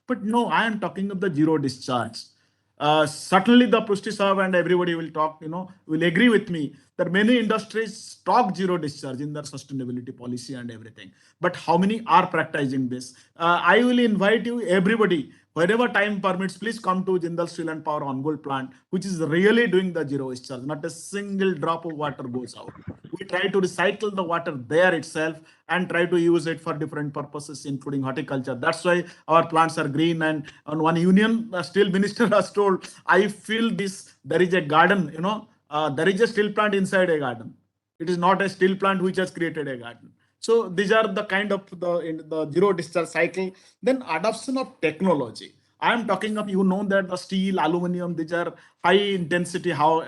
but no, I am talking of the zero discharge. Certainly the Pushti Sahab and everybody will talk, will agree with me that many industries talk zero discharge in their sustainability policy and everything. But how many are practicing this? I will invite you, everybody, wherever time permits, please come to Jindal Steel and Power on-gold plant, which is really doing the zero discharge. Not a single drop of water goes out. We try to recycle the water there itself and try to use it for different purposes, including horticulture. That's why our plants are green. And on one union steel minister has told, I feel this, there is a garden, there is a steel plant inside a garden. It is not a steel plant which has created a garden. So these are the kind of the zero discharge cycle. Then adoption of technology. I am talking of, that the steel, aluminum, these are high intensity, how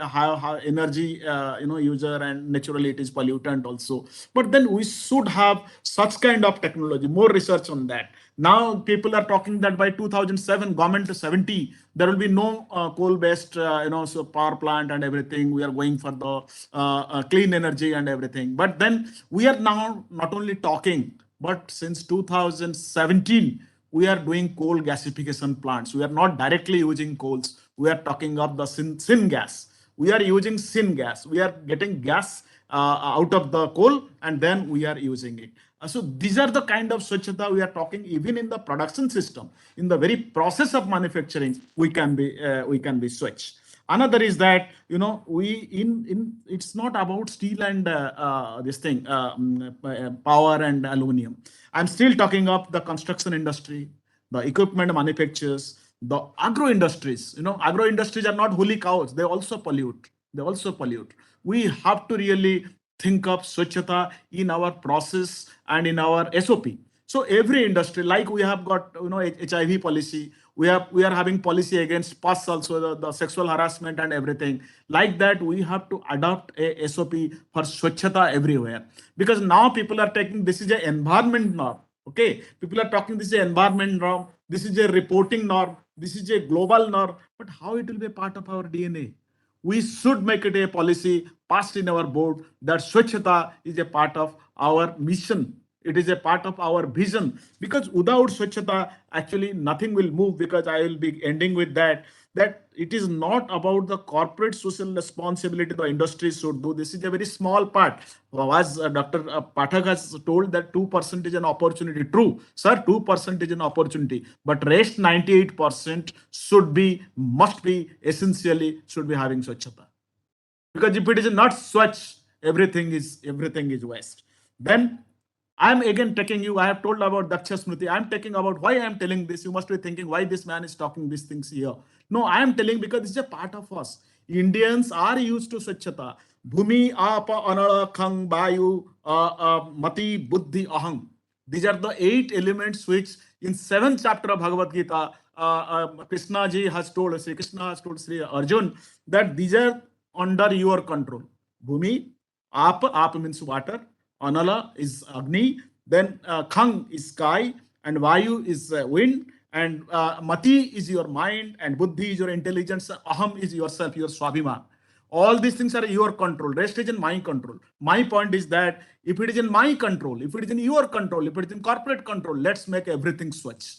energy, user, and naturally it is pollutant also. But then we should have such kind of technology, more research on that. Now people are talking that by 2007, government to 70, there will be no coal-based, so power plant and everything. We are going for the clean energy and everything. But then we are now not only talking, but since 2017, we are doing coal gasification plants. We are not directly using coals. we are talking of the syngas. We are using syngas. We are getting gas out of the coal and then we are using it. So these are the kind of Swachhta we are talking. Even in the production system, in the very process of manufacturing, we can be switch. Another is that it's not about steel and power and aluminum. I'm still talking of the construction industry, the equipment manufacturers, the agro industries. Agro industries are not holy cows. They also pollute. We have to really think of Swachhta in our process and in our SOP. So every industry, like we have got HIV policy, we are having policy against PAS also, the sexual harassment and everything. Like that, we have to adopt a SOP for Swachhta everywhere. Because now people are taking this is an environment norm. Okay, people are talking this is an environment norm, this is a reporting norm, this is a global norm. But how it will be a part of our DNA? We should make it a policy passed in our board that Swachhta is a part of our mission. It is a part of our vision, because without Swachhta, actually nothing will move. Because I will be ending with that it is not about the corporate social responsibility the industry should do. This is a very small part. As Dr. Pathak has told that 2% is an opportunity. True, sir, 2% is an opportunity, but rest 98% must be essentially should be having Swachhta. Because if it is not Swachh, everything is waste. Then I'm again taking you. I have told about Daksha Smriti. I'm taking about why I'm telling this. You must be thinking why this man is talking these things here. No, I am telling because this is a part of us. Indians are used to Swachhta. Bhumi, Apa, Anala, Khang, Bayu, Mati, Buddhi, Aham. These are the 8 elements which in 7th chapter of Bhagavad Gita, Krishna has told Sri Arjun that these are under your control. Bhumi, Apa means water. Anala is Agni, then Khang is sky, and Vayu is wind, and Mati is your mind, and Buddhi is your intelligence, Aham is yourself, your Swabhiman. All these things are your control. Rest is in my control. My point is that if it is in my control, if it is in your control, if it is in corporate control, let's make everything switch.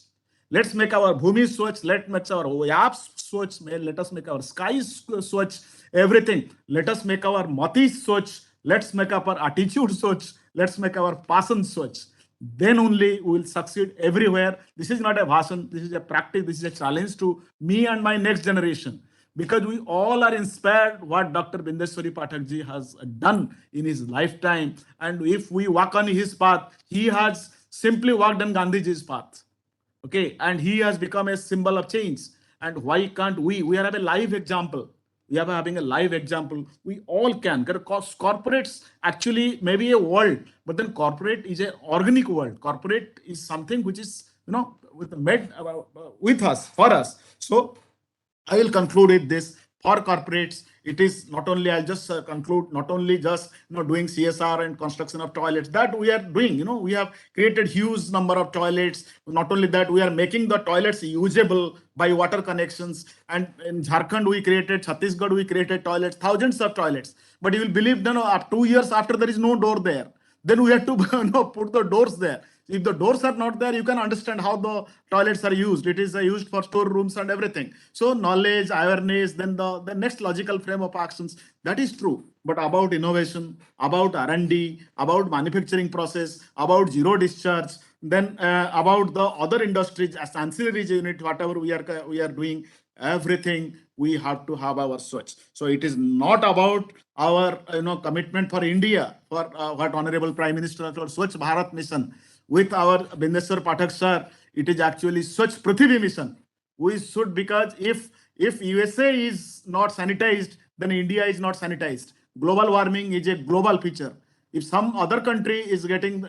Let's make our Bhumi switch. Let's make our yaps switch. Let us make our skies switch. Everything. Let us make our Mati switch. Let's make up our attitude switch. Let's make our passion switch. Then only we will succeed everywhere. This is not a bhashan. This is a practice. This is a challenge to me and my next generation. Because we all are inspired what Dr. Bindeshwar Pathak ji has done in his lifetime. And if we walk on his path, he has simply walked on Gandhiji's path. Okay, and he has become a symbol of change. And why can't we? We have a live example. We are having a live example. We all can. Because corporates actually may be a world, but then corporate is an organic world. Corporate is something which is, with us, for us. So I will conclude with this. For corporates, it is not only, I'll just conclude, not only just doing CSR and construction of toilets that we are doing. We have created huge number of toilets. Not only that, we are making the toilets usable by water connections. And in Jharkhand, we created, Chhattisgarh, we created toilets, thousands of toilets. But you will believe, 2 years after, there is no door there. Then we have to put the doors there. If the doors are not there, you can understand how the toilets are used. It is used for storerooms and everything. So knowledge, awareness, then the next logical frame of actions, that is true. But about innovation, about R&D, about manufacturing process, about zero discharge, then about the other industries, as ancillary unit, whatever we are doing, everything we have to have our switch. So it is not about our commitment for India, for what Honorable Prime Minister called Swachh Bharat Mission. With our Bindeshwar Pathak sir, it is actually Swachh Prithvi mission. We should, because if USA is not sanitized, then India is not sanitized. Global warming is a global feature. If some other country is getting,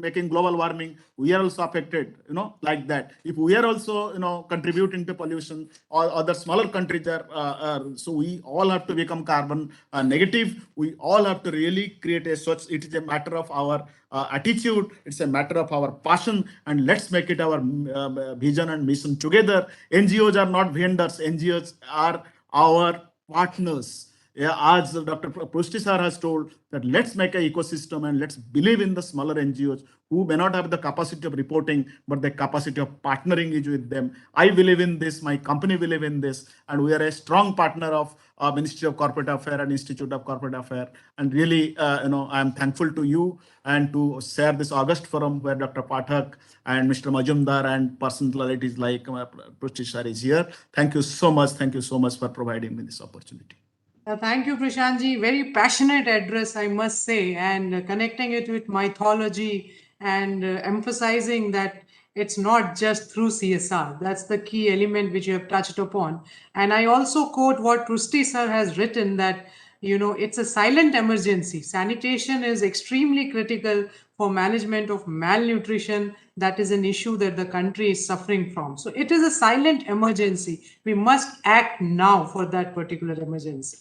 making global warming, we are also affected, like that. If we are also, contributing to pollution, or other smaller countries are, so we all have to become carbon negative. We all have to really create a such, it is a matter of our attitude. It's a matter of our passion, and let's make it our vision and mission together. NGOs are not vendors. NGOs are our partners. as Dr. Prusti sir has told, that let's make an ecosystem and let's believe in the smaller NGOs who may not have the capacity of reporting, but the capacity of partnering is with them. I believe in this, my company believe in this, and we are a strong partner of Ministry of Corporate Affairs and Institute of Corporate Affairs. And really, I am thankful to you and to share this August forum where Dr. Pathak and Mr. Majumdar and personalities like Prusti sir is here. Thank you so much. Thank you so much for providing me this opportunity. Thank you, Prashantji. Very passionate address, I must say, and connecting it with mythology and emphasizing that it's not just through CSR. That's the key element which you have touched upon. And I also quote what Prusti sir has written that, it's a silent emergency. Sanitation is extremely critical for management of malnutrition. That is an issue that the country is suffering from. So it is a silent emergency. We must act now for that particular emergency.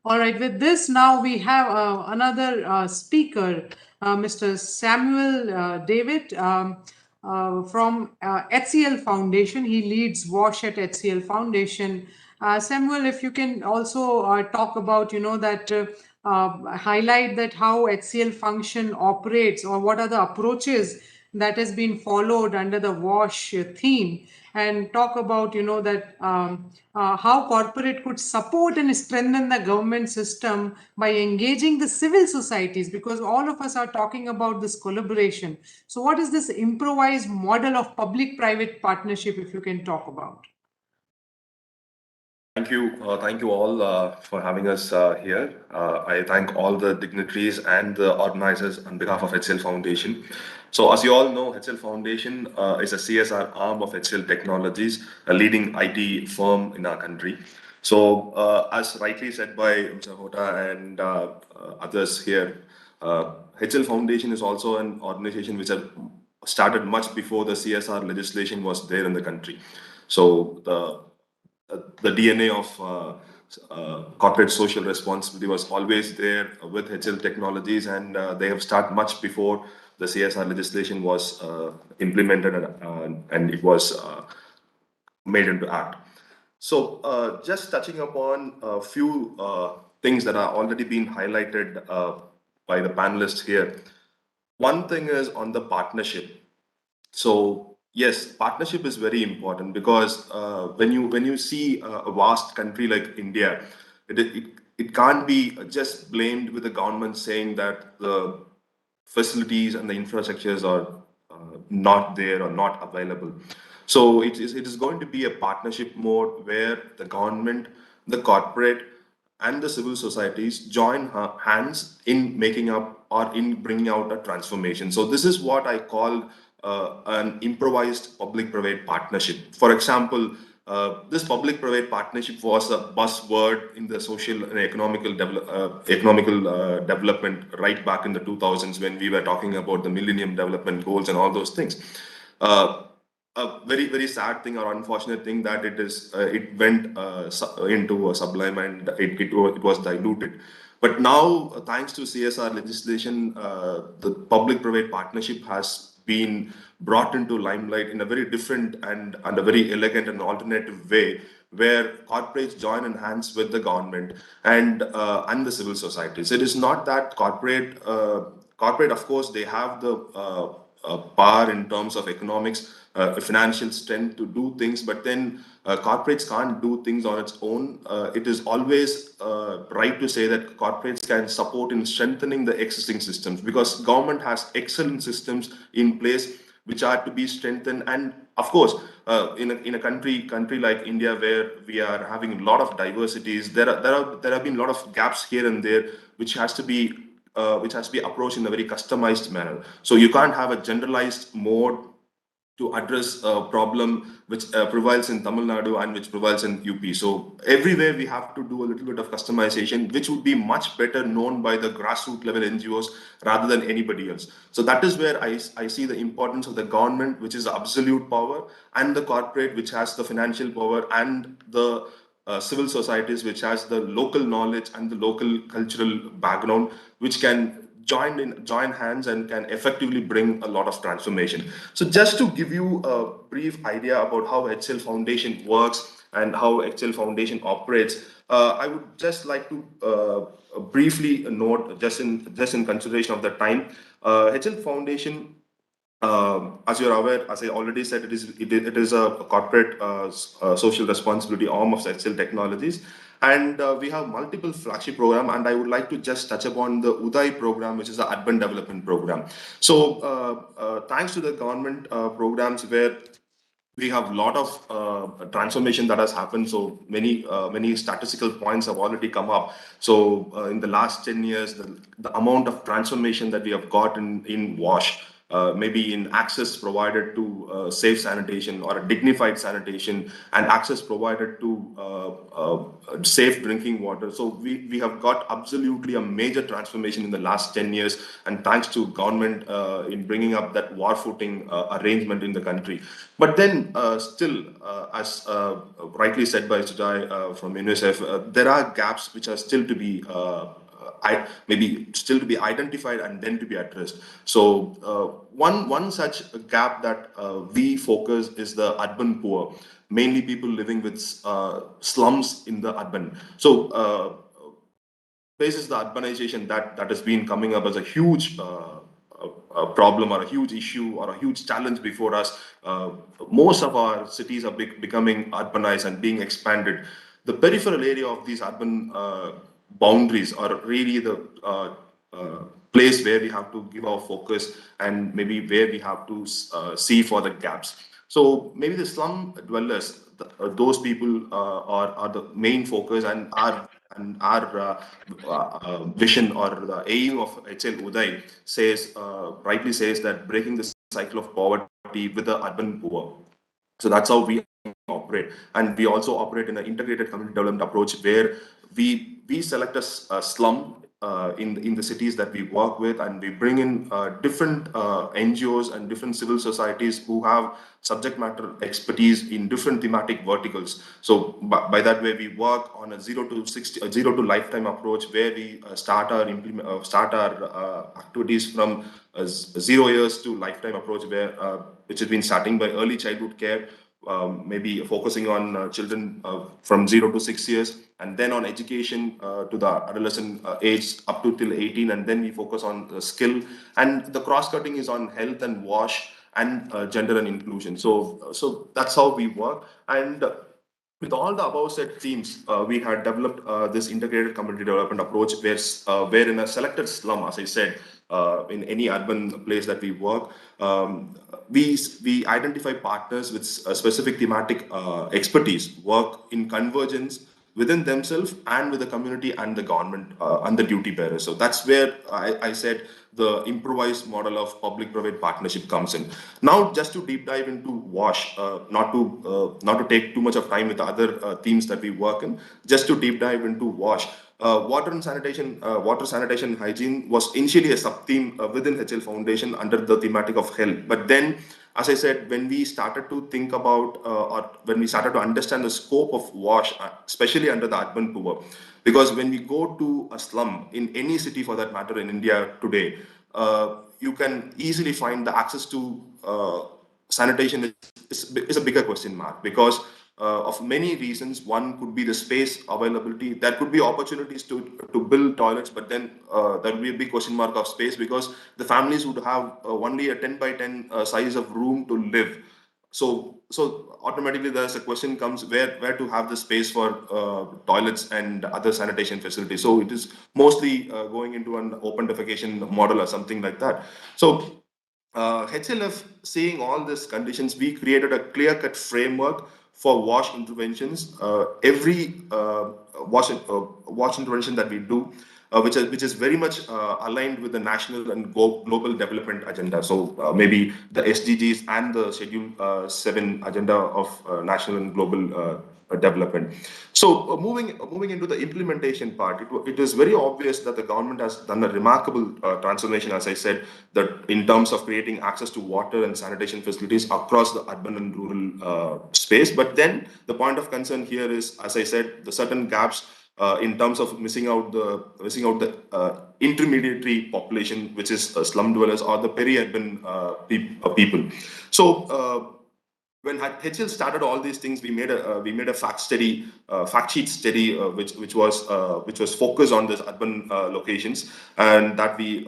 All right, with this, now we have another speaker, Mr. Samuel David from Hcl Foundation. He leads WASH at Hcl Foundation. Samuel, if you can also talk about, highlight that how Hcl function operates, or what are the approaches that has been followed under the WASH theme, and talk about how corporate could support and strengthen the government system by engaging the civil societies, because all of us are talking about this collaboration. So what is this improvised model of public-private partnership, if you can talk about? Thank you all for having us here. I thank all the dignitaries and the organizers on behalf of Hcl Foundation. So as you all know, Hcl Foundation is a CSR arm of Hcl Technologies, a leading IT firm in our country. So as rightly said by Mr. Hota and others here, Hcl Foundation is also an organization which had started much before the CSR legislation was there in the country. So the DNA of corporate social responsibility was always there with Hcl Technologies, and they have started much before the CSR legislation was implemented and it was made into act. So just touching upon a few things that are already being highlighted by the panelists here. One thing is on the partnership. So yes, partnership is very important because when you see a vast country like India, it can't be just blamed with the government saying that the facilities and the infrastructures are not there or not available. So it is going to be a partnership mode where the government, the corporate, and the civil societies join hands in making up or in bringing out a transformation. So this is what I call an improvised public-private partnership. For example, this public-private partnership was a buzzword in the social and economical development right back in the 2000s when we were talking about the Millennium Development Goals and all those things. A very, very sad thing or unfortunate thing that it went into a sublime and it was diluted. But now, thanks to CSR legislation, the public-private partnership has been brought into limelight in a very different and a very elegant and alternative way, where corporates join in hands with the government and the civil societies. It is not that corporate, of course, they have the power in terms of economics, financial strength to do things, but then corporates can't do things on its own. It is always right to say that corporates can support in strengthening the existing systems, because government has excellent systems in place which are to be strengthened. And of course, in a country like India, where we are having a lot of diversities, there have been a lot of gaps here and there, which has to be approached in a very customized manner. So you can't have a generalized mode to address a problem which prevails in Tamil Nadu and which prevails in UP. So everywhere we have to do a little bit of customization, which would be much better known by the grassroots level NGOs rather than anybody else. So that is where I see the importance of the government, which is the absolute power, and the corporate, which has the financial power, and the civil societies, which has the local knowledge and the local cultural background, which can join hands and can effectively bring a lot of transformation. So just to give you a brief idea about how Hcl Foundation works and how Hcl Foundation operates, I would just like to briefly note, just in consideration of the time, Hcl Foundation, as you're aware, as I already said, it is a corporate social responsibility arm of Hcl Technologies, and we have multiple flagship program. And I would like to just touch upon the Uday program, which is the urban development program. So, thanks to the government programs where we have a lot of transformation that has happened. So many statistical points have already come up. So in the last 10 years, the amount of transformation that we have got in WASH, maybe in access provided to safe sanitation or a dignified sanitation, and access provided to safe drinking water. So we have got absolutely a major transformation in the last 10 years, and thanks to government in bringing up that war footing arrangement in the country. But then still, as rightly said by Sujay from UNICEF, there are gaps which are still to be maybe still to be identified and then to be addressed. So one such gap that we focus is the urban poor, mainly people living with slums in the urban. So basis the urbanization that has been coming up as a huge problem or a huge issue or a huge challenge before us. Most of our cities are becoming urbanized and being expanded. The peripheral area of these urban boundaries are really the place where we have to give our focus and maybe where we have to see for the gaps. So maybe the slum dwellers, those people are the main focus, and our vision or the aim of Hcl Uday rightly says that breaking the cycle of poverty with the urban poor. So that's how we operate, and we also operate in an integrated community development approach where we select a slum in the cities that we work with, and we bring in different NGOs and different civil societies who have subject matter expertise in different thematic verticals. So by that way, we work on a 0 to lifetime approach where we start our activities from 0 years to lifetime approach, where which has been starting by early childhood care, maybe focusing on children from 0 to 6 years, and then on education to the adolescent age up to till 18, and then we focus on skill, and the cross-cutting is on health and WASH and gender and inclusion. So that's how we work. And with all the above said themes, we had developed this integrated community development approach where in a selected slum, as I said, in any urban place that we work, we identify partners with specific thematic expertise, work in convergence within themselves and with the community and the government and the duty bearers. So that's where I said the improvised model of public-private partnership comes in. Now, just to deep dive into WASH, not to take too much of time with the other themes that we work in, just to deep dive into WASH. Water sanitation hygiene was initially a sub-theme within Hcl Foundation under the thematic of health. But then, as I said, when we started to think about or when we started to understand the scope of WASH, especially under the urban poor, because when we go to a slum in any city for that matter in India today, you can easily find the access to sanitation is a bigger question mark because of many reasons. One could be the space availability. There could be opportunities to build toilets, but then there will be a big question mark of space because the families would have only a 10 by 10 size of room to live. So automatically there's a question comes where to have the space for toilets and other sanitation facilities. So it is mostly going into an open defecation model or something like that. So HLF, seeing all these conditions, we created a clear-cut framework for WASH interventions. Every WASH intervention that we do, which is very much aligned with the national and global development agenda. So maybe the SDGs and the Schedule 7 agenda of national and global development. So moving into the implementation part, it is very obvious that the government has done a remarkable transformation, as I said, that in terms of creating access to water and sanitation facilities across the urban and rural space. But then the point of concern here is, as I said, the certain gaps in terms of missing out the intermediary population, which is slum dwellers or the peri-urban people. So when Hcl started all these things, we made a fact sheet study, which was focused on this urban locations, and that we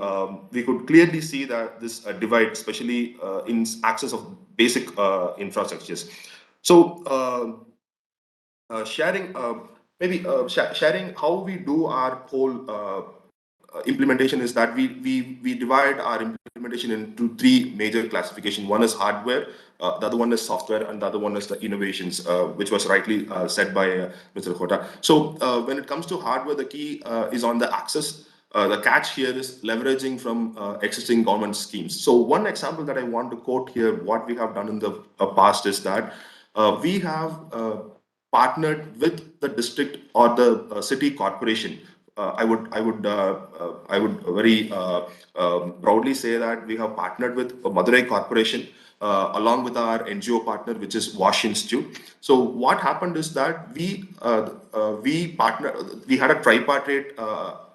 could clearly see that this divide, especially in access of basic infrastructures. So sharing sharing how we do our whole implementation is that we divide our implementation into three major classification. One is hardware, the other one is software, and the other one is the innovations, which was rightly said by Mr. Khota. So when it comes to hardware, the key is on the access. The catch here is leveraging from existing government schemes. So one example that I want to quote here, what we have done in the past is that we have partnered with the district or the city corporation. I would very proudly say that we have partnered with Madurai Corporation along with our NGO partner, which is Wash Institute. So what happened is that we had a tripartite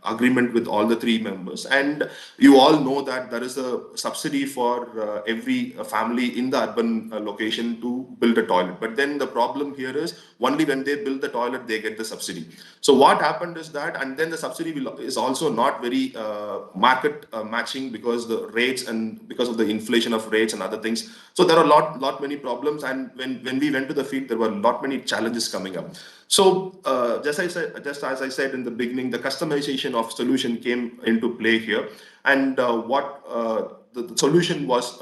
agreement with all the three members, and you all know that there is a subsidy for every family in the urban location to build a toilet. But then the problem here is only when they build the toilet they get the subsidy. So what happened is that, and then the subsidy is also not very market matching because the rates and because of the inflation of rates and other things. So there are lot many problems, and when we went to the field, there were lot many challenges coming up. So just as I said in the beginning, the customization of solution came into play here, and the solution was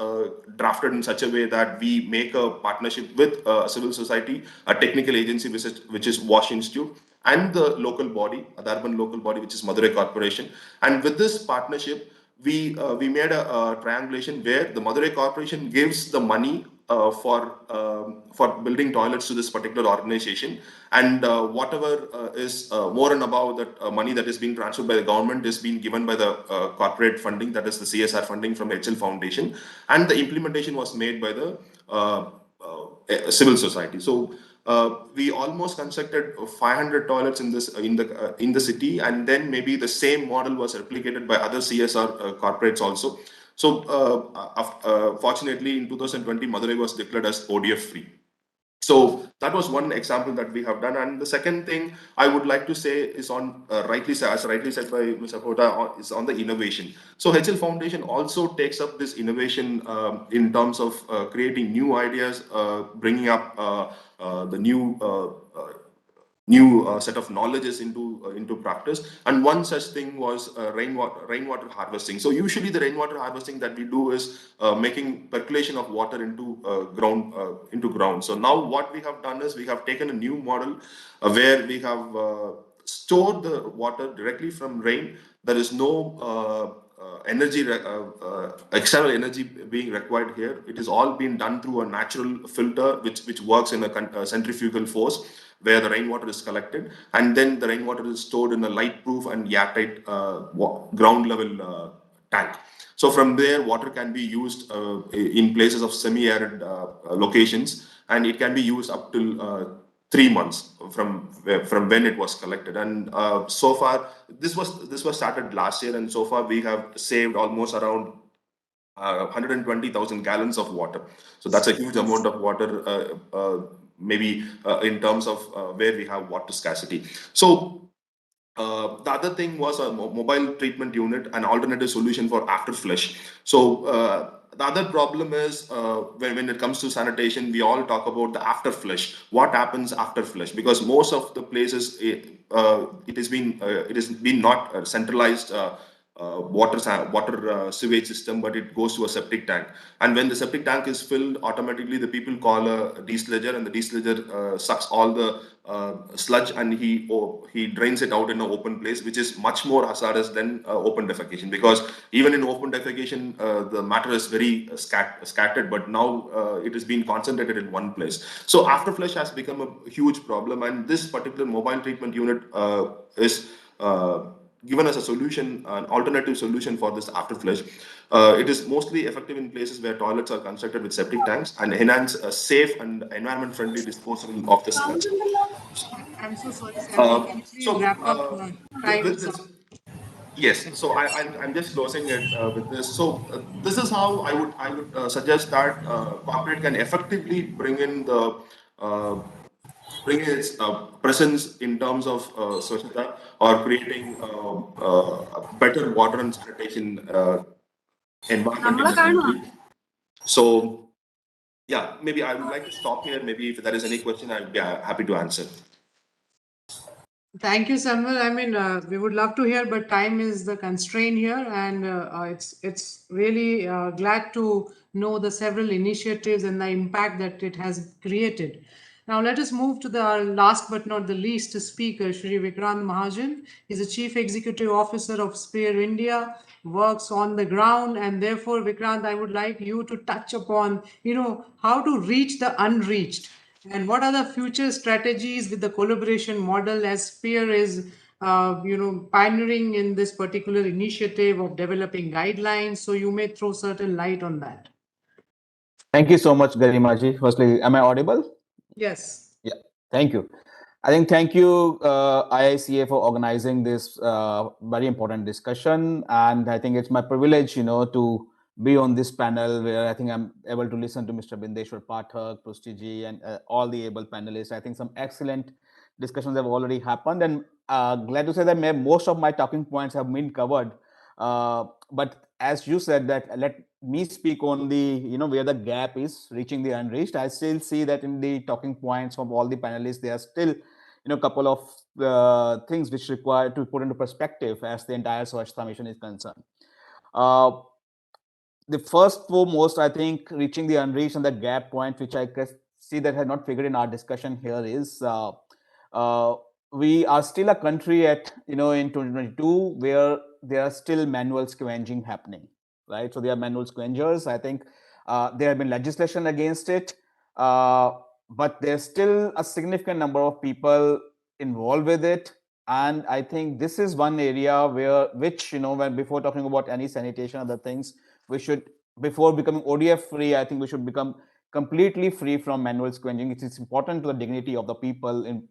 drafted in such a way that we make a partnership with civil society, a technical agency which is Wash Institute, and the local body, the urban local body, which is Madurai Corporation. And with this partnership, we made a triangulation where the Madurai Corporation gives the money for building toilets to this particular organization, and whatever is more and above that money that is being transferred by the government is being given by the corporate funding, that is the CSR funding from Hcl Foundation, and the implementation was made by the civil society. So we almost constructed 500 toilets in the city, and then maybe the same model was replicated by other CSR corporates also. So fortunately, in 2020, Madurai was declared as ODF free. So that was one example that we have done. And the second thing I would like to say is on rightly said by Mr. Khota, is on the innovation. So Hcl Foundation also takes up this innovation in terms of creating new ideas, bringing up the new set of knowledges into practice. And one such thing was rainwater harvesting. So usually the rainwater harvesting that we do is making percolation of water into ground. So now what we have done is we have taken a new model where we have stored the water directly from rain. There is no external energy being required here. It is all being done through a natural filter which works in a centrifugal force, where the rainwater is collected, and then the rainwater is stored in a light-proof and airtight ground-level tank. So from there, water can be used in places of semi-arid locations, and it can be used up till 3 months from when it was collected. And so far, this was started last year, and so far we have saved almost around 120,000 gallons of water. So that's a huge amount of water, maybe in terms of where we have water scarcity. So the other thing was a mobile treatment unit, an alternative solution for after flush. So the other problem is when it comes to sanitation, we all talk about the after flush. What happens after flush? Because most of the places it has been not centralized water sewage system, but it goes to a septic tank. And when the septic tank is filled, automatically the people call a desludger, and the desludger sucks all the sludge, and he drains it out in an open place, which is much more hazardous than open defecation. Because even in open defecation, the matter is very scattered, but now it is being concentrated in one place. So after flush has become a huge problem, and this particular mobile treatment unit is given as a solution, an alternative solution for this after flush. It is mostly effective in places where toilets are constructed with septic tanks and enhance a safe and environment friendly disposal of the sludge. I'm so sorry, Sandy. Can you please wrap up? Time With is up. this, Yes, so I'm just closing it with this. So this is how I would suggest that corporate can effectively uh, bring its presence in terms of Swachhta or creating a better water and sanitation environment in the country. So yeah, maybe I would like to stop here. Maybe if there is any question, I'd be happy to answer. Thank you, Samuel. I mean, we would love to hear, but time is the constraint here, and it's really glad to know the several initiatives and the impact that it has created. Now, let us move to the last but not the least speaker, Shri Vikrant Mahajan. He's the Chief Executive Officer of Spear India, works on the ground, and therefore, Vikrant, I would like you to touch upon, how to reach the unreached. And what are the future strategies with the collaboration model as Spear is, pioneering in this particular initiative of developing guidelines? So you may throw certain light on that. Thank you so much, Garimaji. Firstly, am I audible? Yes. Yeah, thank you. I think thank you, IICA, for organizing this very important discussion. And I think it's my privilege, to be on this panel where I think I'm able to listen to Mr. Bindeshwar, Pathak, Prustiji, and all the able panelists. I think some excellent discussions have already happened. And glad to say that most of my talking points have been covered. But as you said that, let me speak on the, where the gap is reaching the unreached. I still see that in the talking points from all the panelists, there are still a couple of things which require to put into perspective as the entire Swachhta mission is concerned. The first foremost, I think, reaching the unreached and the gap point, which I see that has not figured in our discussion here, is we are still a country in 2022 where there are still manual scavenging happening, right? So there are manual scavengers. I think there have been legislation against it, but there's still a significant number of people involved with it. And I think this is one area which, when before talking about any sanitation, other things, we should, before becoming ODF free, I think we should become completely free from manual scavenging. It is important to the dignity of the people in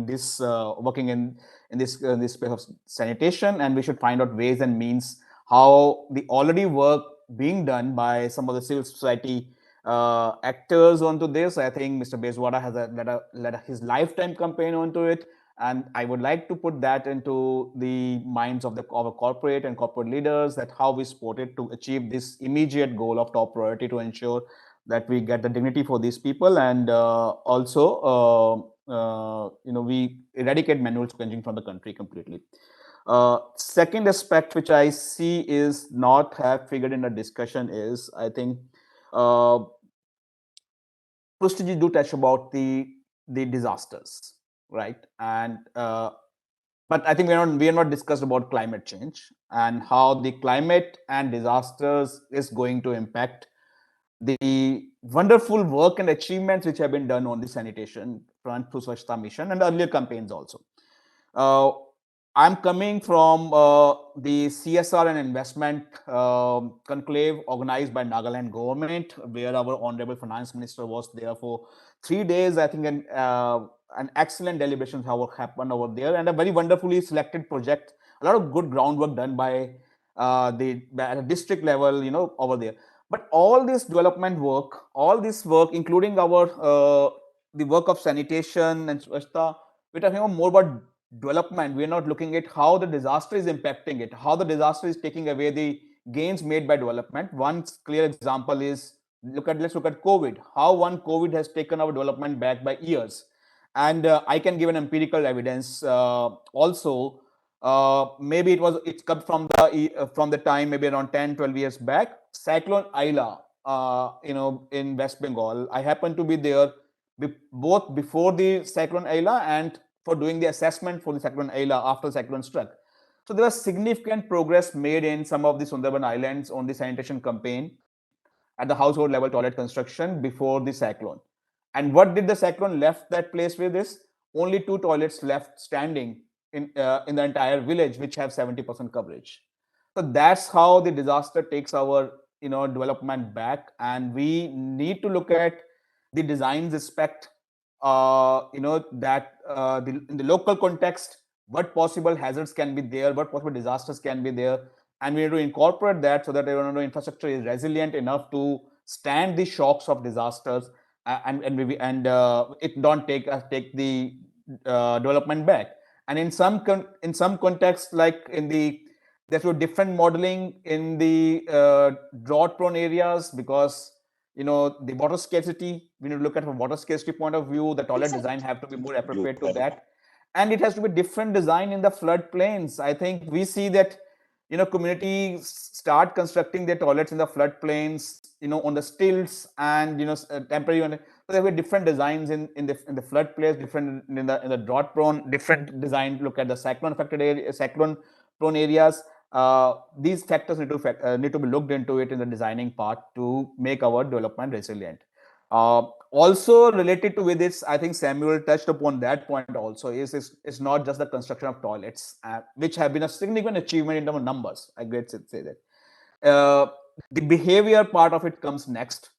this working in this space of sanitation, and we should find out ways and means how the already work being done by some of the civil society actors onto this. I think Mr. Bindeshwar has led his lifetime campaign onto it, and I would like to put that into the minds of our corporate and corporate leaders, that how we support it to achieve this immediate goal of top priority to ensure that we get the dignity for these people, and also we eradicate manual scavenging from the country completely. Second aspect which I see is not have figured in the discussion is, I think, Prustiji do touch about the disasters, right? And but I think we are not discussed about climate change and how the climate and disasters is going to impact the wonderful work and achievements which have been done on the sanitation front through Swachhta mission and earlier campaigns also. I'm coming from the CSR and investment conclave organized by Nagaland government, where our honorable finance minister was there for 3 days. I think an excellent deliberations have happened over there, and a very wonderfully selected project. A lot of good groundwork done by at a district level, over there. But all this development work, all this work, including our the work of sanitation and Swachhta, we're talking more about development. We're not looking at how the disaster is impacting it, how the disaster is taking away the gains made by development. One clear example is let's look at COVID. How one COVID has taken our development back by years, and I can give an empirical evidence also. Maybe it's come from the time maybe around 10-12 years back. Cyclone Aila, in West Bengal. I happened to be there both before the Cyclone Aila and for doing the assessment for the Cyclone Aila after the cyclone struck. So there was significant progress made in some of the Sundarban islands on the sanitation campaign at the household level toilet construction before the cyclone. And what did the cyclone left that place with is only 2 toilets left standing in the entire village, which have 70% coverage. So that's how the disaster takes our development back, and we need to look at the design aspect. That in the local context, what possible hazards can be there, what possible disasters can be there, and we need to incorporate that so that our infrastructure is resilient enough to stand the shocks of disasters, and it don't take the development back. And in some contexts, like there's a different modeling in the drought prone areas, because the water scarcity, we need to look at from water scarcity point of view, the toilet design have to be more appropriate to that, and it has to be different design in the flood plains. I think we see that communities start constructing their toilets in the flood plains, on the stilts, and temporary. So there were different designs in the flood plains, different in the drought prone, different design. Look at the cyclone affected area, cyclone prone areas. These factors need to be looked into it in the designing part to make our development resilient. Also related to with this, I think Samuel touched upon that point also, is not just the construction of toilets, which have been a significant achievement in terms of numbers. I agree to say that. The behavior part of it comes next.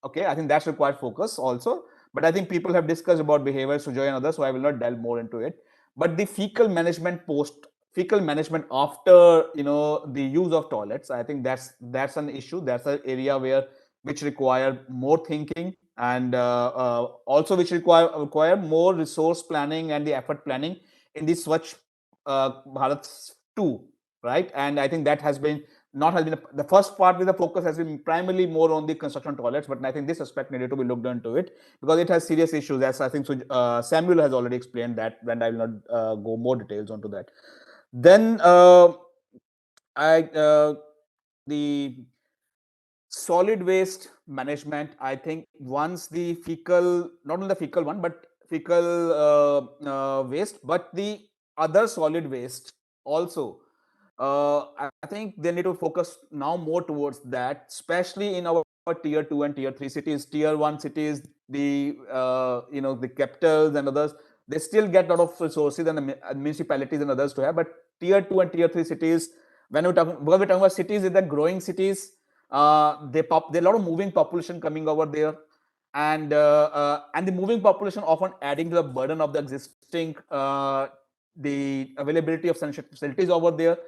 Okay, I think that's required focus also. But I think people have discussed about behavior, Sujoy and others, so I will not delve more into it. But the fecal management after the use of toilets, I think that's an issue. That's an area which require more thinking, and also which require more resource planning and the effort planning in the Swachh Bharat 2, right? And I think that has been the first part with the focus has been primarily more on the construction toilets, but I think this aspect needed to be looked into it because it has serious issues, as I think Samuel has already explained that, and I will not go more details onto that. Then the solid waste management, I think once the fecal, not only the fecal one, but fecal waste, but the other solid waste also, I think they need to focus now more towards that, especially in our tier 2 and tier 3 cities. Tier 1 cities, the the capitals and others, they still get a lot of resources, and the municipalities and others to have. But tier 2 and tier 3 cities, when we're talking about cities, is that growing cities, there are a lot of moving population coming over there, and the moving population often adding to the burden of the existing the availability of sanitary facilities over there.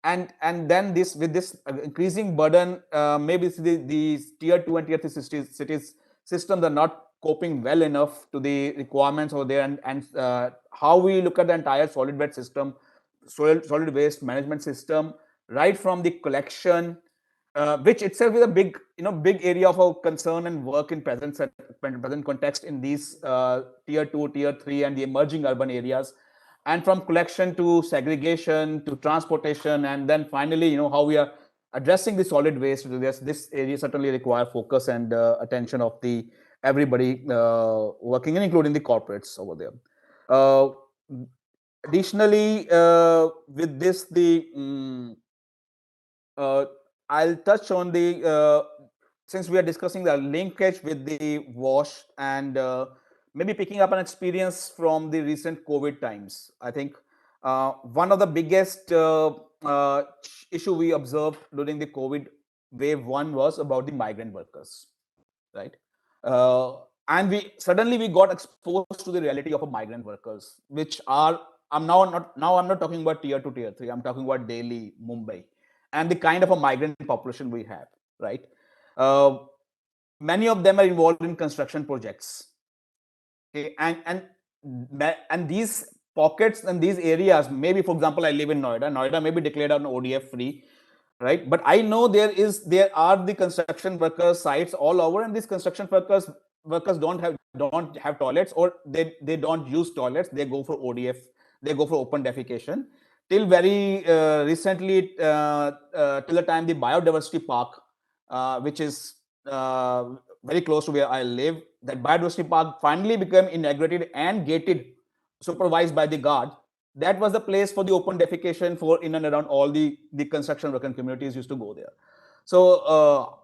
And then with this increasing burden, maybe the tier 2 and tier 3 cities systems are not coping well enough to the requirements over there, and how we look at the entire solid waste system, solid waste management system, right from the collection, which itself is a big area of our concern and work in present context in these tier 2, tier 3 and the emerging urban areas, and from collection to segregation to transportation, and then finally how we are addressing the solid waste. This area certainly require focus and attention of the everybody working, including the corporates over there. Additionally, with this, I'll touch on since we are discussing the linkage with the WASH, and maybe picking up an experience from the recent COVID times. I think one of the biggest issue we observed during the COVID wave 1 was about the migrant workers, right? And we suddenly got exposed to the reality of a migrant workers, which are I'm not talking about tier 2, tier 3. I'm talking about Delhi, Mumbai, and the kind of a migrant population we have, right? Many of them are involved in construction projects. Okay, and these pockets and these areas, maybe for example, I live in Noida. Noida may be declared an ODF free, right? But I know there are the construction workers sites all over, and these construction workers don't have toilets, or they don't use toilets. They go for ODF. They go for open defecation. Till very recently, till the time the biodiversity park, which is very close to where I live, that biodiversity park finally became inaugurated and gated, supervised by the guard. That was the place for the open defecation for in and around all the construction working communities used to go there. So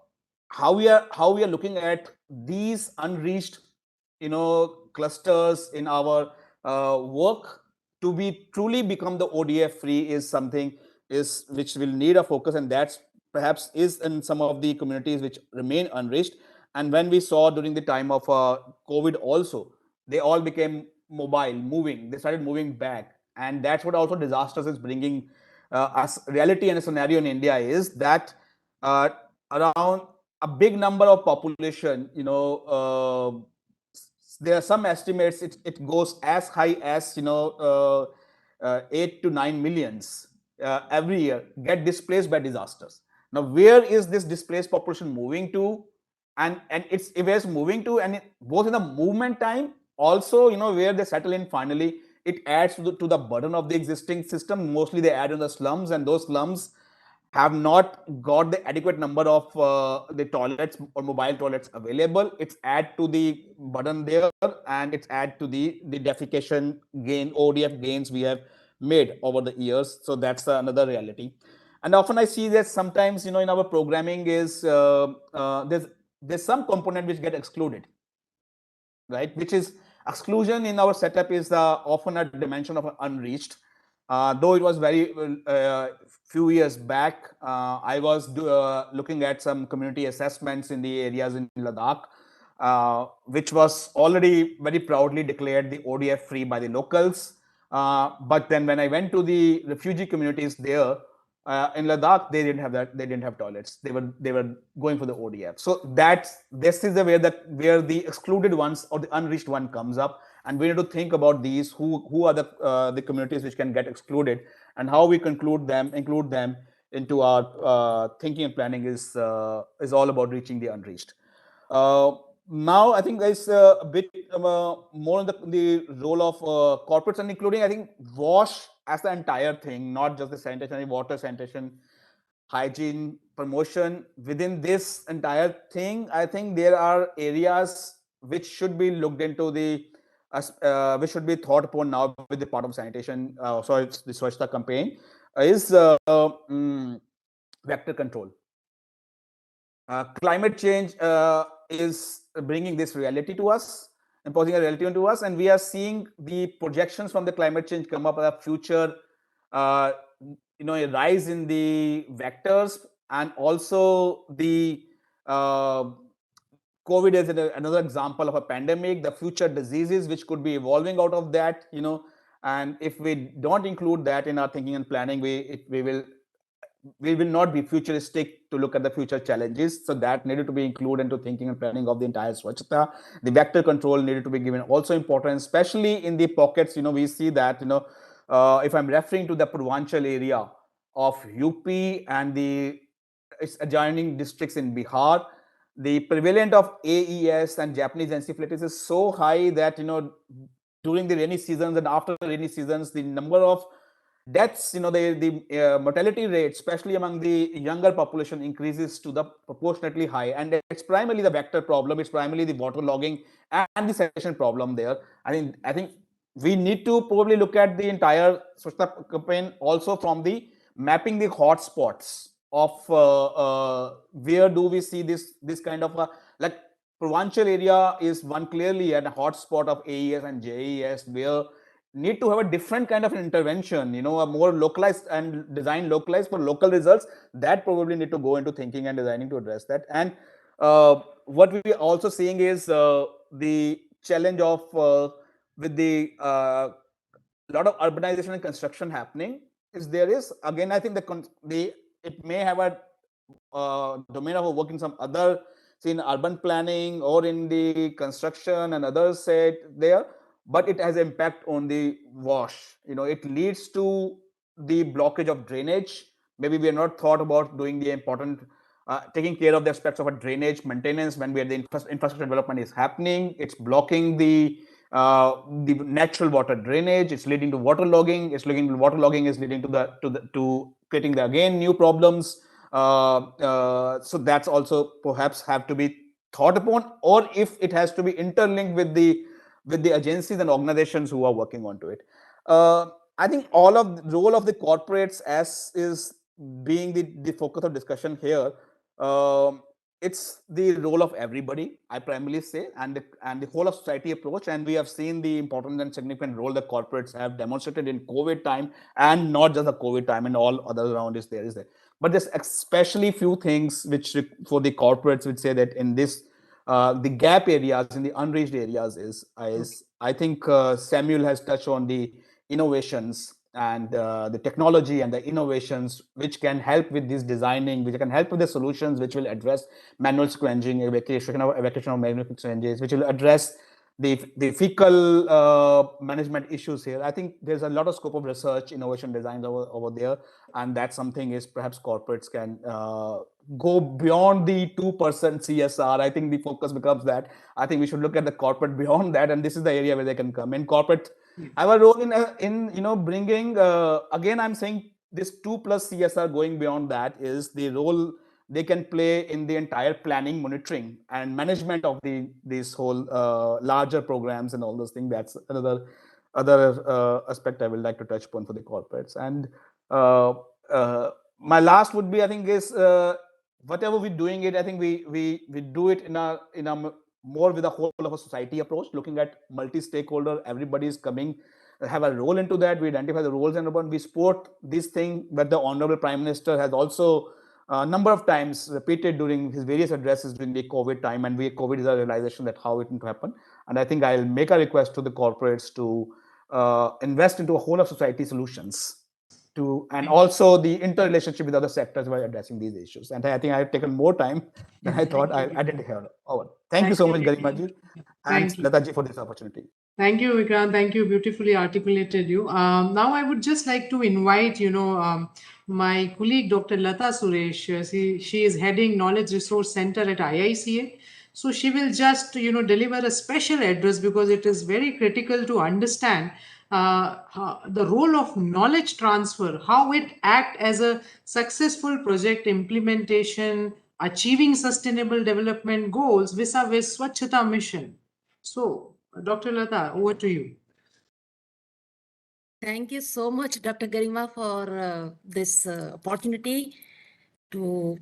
how we are looking at these unreached clusters in our work to be truly become the ODF free is something which will need a focus, and that's perhaps is in some of the communities which remain unreached. And when we saw during the time of COVID also, they all became mobile, moving. They started moving back. and that's what also disasters is bringing us. Reality and a scenario in India is that around a big number of population, there are some estimates it goes as high as 8 to 9 millions every year get displaced by disasters. Now, where is this displaced population moving to? And it's where it's moving to, and both in the movement time, also where they settle in finally, it adds to the burden of the existing system. Mostly they add in the slums, and those slums have not got the adequate number of the toilets or mobile toilets available. It's add to the burden there, and it's add to the defecation gain, ODF gains we have made over the years. So that's another reality. And often I see that sometimes in our programming is there's some component which get excluded, right? Which is exclusion in our setup is often a dimension of unreached. Though it was very few years back, I was looking at some community assessments in the areas in Ladakh, which was already very proudly declared the ODF free by the locals. But then when I went to the refugee communities there in Ladakh, they didn't have that. They didn't have toilets. They were going for the ODF. So this is the way that where the excluded ones or the unreached one comes up, and we need to think about these. Who are the communities which can get excluded, and how we include them into our thinking and planning is all about reaching the unreached. Now, I think there's a bit more on the role of corporates, and including, I think, WASH as the entire thing, not just the sanitation, water, sanitation, hygiene, promotion. Within this entire thing, I think there are areas which should be looked into, which should be thought upon now with the part of sanitation. So it's the Swachhta campaign is vector control. Climate change is bringing this reality to us, imposing a reality onto us, and we are seeing the projections from the climate change come up as a future, a rise in the vectors, and also the COVID is another example of a pandemic, the future diseases which could be evolving out of that, and if we don't include that in our thinking and planning, we will not be futuristic to look at the future challenges. So that needed to be included into thinking and planning of the entire Swachhta. The vector control needed to be given also importance, especially in the pockets. We see that, if I'm referring to the Purvanchal area of UP and its adjoining districts in Bihar, the prevalence of AES and Japanese encephalitis is so high that, during the rainy seasons and after the rainy seasons, the number of deaths, the mortality rate, especially among the younger population, increases to the proportionately high. And it's primarily the vector problem. It's primarily the waterlogging and the sanitation problem there. I think we need to probably look at the entire Swachhta campaign also from the mapping the hotspots of where do we see this kind of like Purvanchal area is one clearly at a hotspot of AES and JES, where need to have a different kind of an intervention, a more localized and design localized for local results. That probably need to go into thinking and designing to address that. And what we are also seeing is the challenge of with the lot of urbanization and construction happening. Again, I think it may have a domain of work in some other, say in urban planning or in the construction and others said there, but it has impact on the WASH. It leads to the blockage of drainage. Maybe we are not thought about doing the important taking care of the aspects of a drainage maintenance when where the infrastructure development is happening. It's blocking the natural water drainage. It's leading to waterlogging. Waterlogging is leading to creating again new problems. So that's also perhaps have to be thought upon, or if it has to be interlinked with the agencies and organizations who are working onto it. I think all of the role of the corporates as is being the focus of discussion here. It's the role of everybody, I primarily say, and the whole of society approach. And we have seen the important and significant role that corporates have demonstrated in COVID time, and not just the COVID time, and all other around is there. But there's especially few things which for the corporates which say that in this the gap areas, in the unreached areas is I think Samuel has touched on the innovations and the technology and the innovations which can help with this designing, which can help with the solutions which will address manual scavenging, evacuation of manual scavenging, which will address the fecal management issues here. I think there's a lot of scope of research, innovation, designs over there, and that's something is perhaps corporates can go beyond the 2% CSR. I think the focus becomes that. I think we should look at the corporate beyond that, and this is the area where they can come in. Corporate have a role in bringing. Again, I'm saying this 2+ CSR going beyond that is the role they can play in the entire planning, monitoring, and management of these whole larger programs and all those things. That's another aspect I would like to touch upon for the corporates. And my last would be, I think, is whatever we're doing it, I think we do it in a more with a whole of a society approach, looking at multi-stakeholder. Everybody is coming, have a role into that. We identify the roles and we support this thing that the Honorable Prime Minister has also a number of times repeated during his various addresses during the COVID time, and COVID is a realization that how it can happen. And I think I'll make a request to the corporates to invest into a whole of society solutions and also the interrelationship with other sectors while addressing these issues. And I think I've taken more time than I thought I didn't hear. Thank you so much, Garimaji and Lataji, for this opportunity. Thank you, Vikrant. Thank you. Beautifully articulated you. Now I would just like to invite, my colleague, Dr. Lata Suresh. She is heading Knowledge Resource Center at IICA. So she will just, deliver a special address because it is very critical to understand the role of knowledge transfer, how it acts as a successful project implementation, achieving sustainable development goals vis-a-vis Swachhta mission. So, Dr. Lata, over to you. Thank you so much, Dr. Garima, for this opportunity to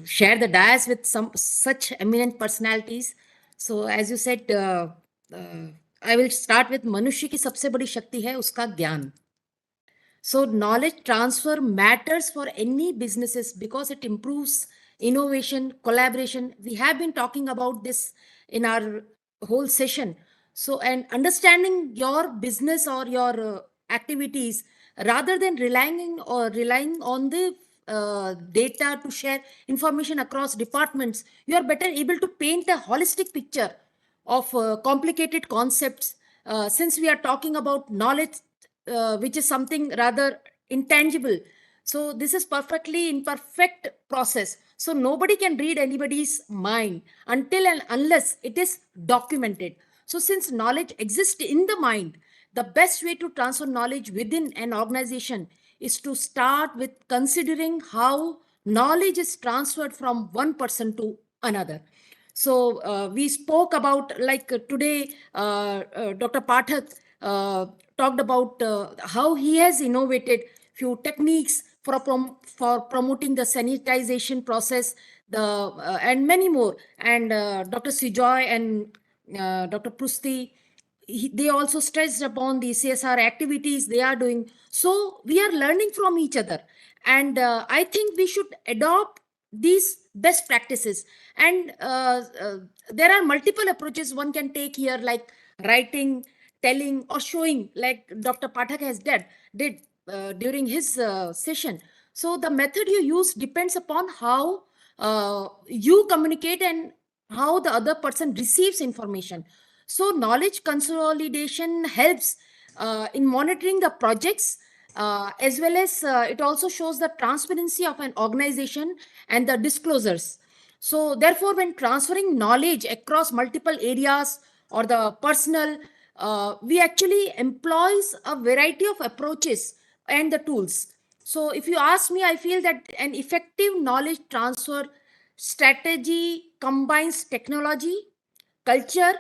share the dais with such eminent personalities. So, as you said, I will start with मनुष्य की सबसे बड़ी शक्ति है उसका ज्ञान. So knowledge transfer matters for any businesses because it improves innovation, collaboration. We have been talking about this in our whole session. So, and understanding your business or your activities rather than relying on the data to share information across departments, you are better able to paint a holistic picture of complicated concepts. Since we are talking about knowledge, which is something rather intangible. So this is perfectly imperfect process. So nobody can read anybody's mind until and unless it is documented. So since knowledge exists in the mind, the best way to transfer knowledge within an organization is to start with considering how knowledge is transferred from one person to another. So we spoke about, like today, Dr. Pathak talked about how he has innovated few techniques for promoting the sanitization process, and many more. And Dr. Sujoy and Dr. Prusti, they also stressed upon the CSR activities they are doing. So we are learning from each other. And I think we should adopt these best practices. And there are multiple approaches one can take here, like writing, telling, or showing, like Dr. Pathak has did during his session. So the method you use depends upon how you communicate and how the other person receives information. So knowledge consolidation helps in monitoring the projects, as well as it also shows the transparency of an organization and the disclosures. So therefore, when transferring knowledge across multiple areas or the personal, we actually employs a variety of approaches and the tools. So if you ask me, I feel that an effective knowledge transfer strategy combines technology, culture,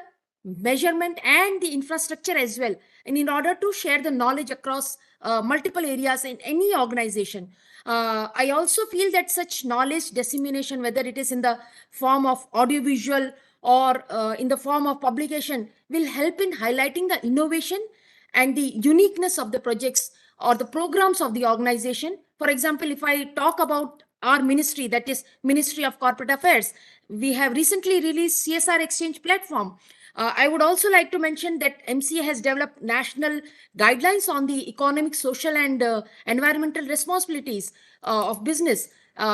measurement, and the infrastructure as well. And in order to share the knowledge across multiple areas in any organization, I also feel that such knowledge dissemination, whether it is in the form of audiovisual or in the form of publication, will help in highlighting the innovation and the uniqueness of the projects or the programs of the organization. For example, if I talk about our ministry, that is Ministry of Corporate Affairs, we have recently released CSR Exchange platform, I would also like to mention that MCA has developed national guidelines on the economic, social, and environmental responsibilities of business,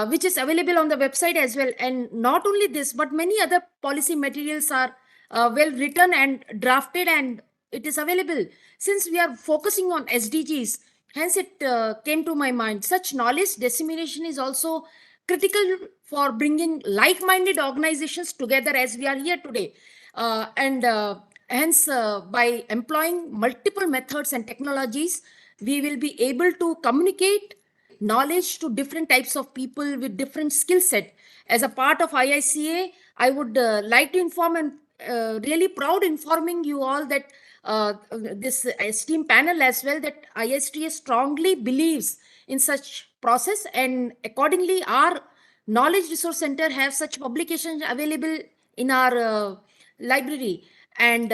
which is available on the website as well. And not only this, but many other policy materials are well written and drafted, and it is available. Since we are focusing on SDGs, hence it came to my mind. Such knowledge dissemination is also critical for bringing like-minded organizations together as we are here today. And hence, by employing multiple methods and technologies, we will be able to communicate knowledge to different types of people with different skill set. As a part of IICA, I would like to inform, and really proud informing you all that this esteemed panel as well, that ISTA strongly believes in such process, and accordingly our knowledge resource center have such publications available in our library. And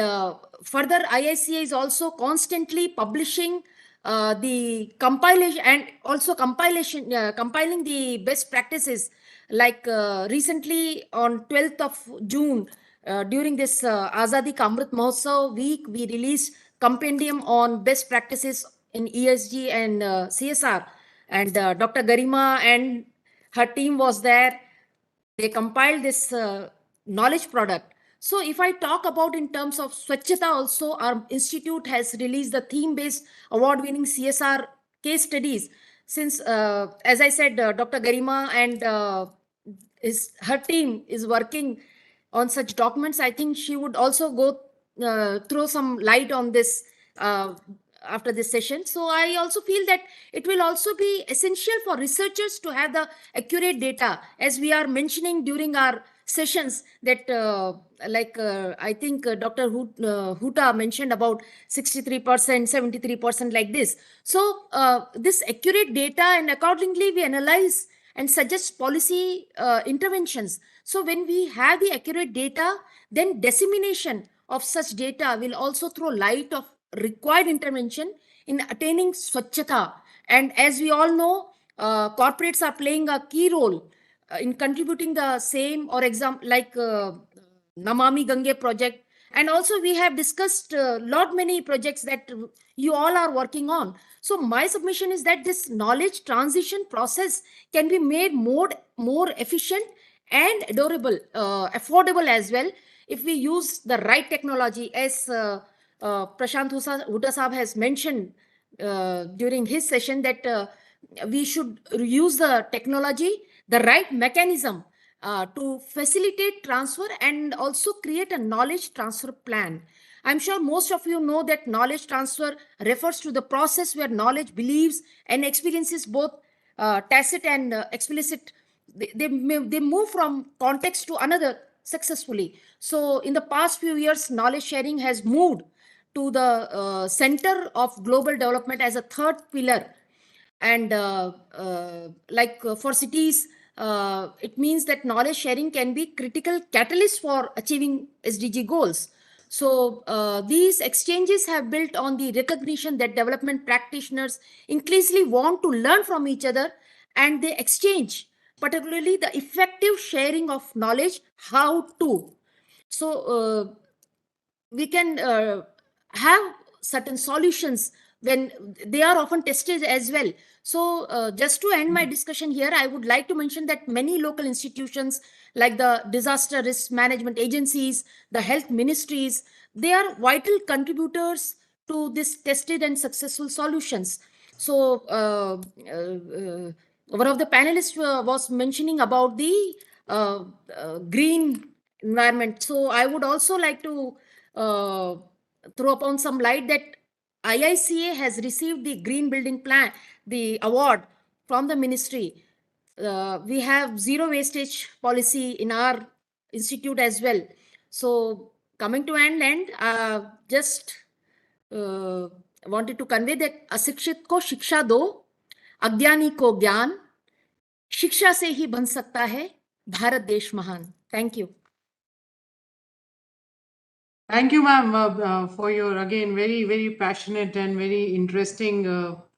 further, IICA is also constantly publishing the compilation, and also compiling the best practices. Like recently on 12th of June, during this Azadi Ka Amrit Mahotsav week, we released compendium on best practices in ESG and CSR. And Dr. Garima and her team was there. They compiled this knowledge product. So if I talk about in terms of Swachhta also, our institute has released the theme-based award-winning CSR case studies. Since, as I said, Dr. Garima and her team is working on such documents, I think she would also go throw some light on this after this session. So I also feel that it will also be essential for researchers to have the accurate data, as we are mentioning during our sessions, that I think Dr. Huta mentioned about 63%, 73%, like this. So this accurate data, and accordingly we analyze and suggest policy interventions. So when we have the accurate data, then dissemination of such data will also throw light of required intervention in attaining Swachhta. And as we all know, corporates are playing a key role in contributing the same, or example like Namami Gange project. And also we have discussed lot many projects that you all are working on. So my submission is that this knowledge transition process can be made more efficient and durable, affordable as well, if we use the right technology, as Prashant Huda Saab has mentioned during his session, that we should use the technology, the right mechanism to facilitate transfer and also create a knowledge transfer plan. I'm sure most of you know that knowledge transfer refers to the process where knowledge, beliefs, and experiences, both tacit and explicit, they move from context to another successfully. So in the past few years, knowledge sharing has moved to the center of global development as a third pillar. And for cities, it means that knowledge sharing can be critical catalyst for achieving SDG goals. So these exchanges have built on the recognition that development practitioners increasingly want to learn from each other, and they exchange, particularly the effective sharing of knowledge, how to. So we can have certain solutions when they are often tested as well. So just to end my discussion here, I would like to mention that many local institutions like the disaster risk management agencies, the health ministries, they are vital contributors to this tested and successful solutions. So one of the panelists was mentioning about the green environment. So I would also like to throw upon some light that IICA has received the Green Building Plan, the award from the ministry. We have zero wastage policy in our institute as well. So coming to an end, just wanted to convey that अशिक्षित को शिक्षा दो, अज्ञानी को ज्ञान, शिक्षा से ही बन सकता है भारत देश महान. Thank you. Thank you, ma'am, for your, again, very, very passionate and very interesting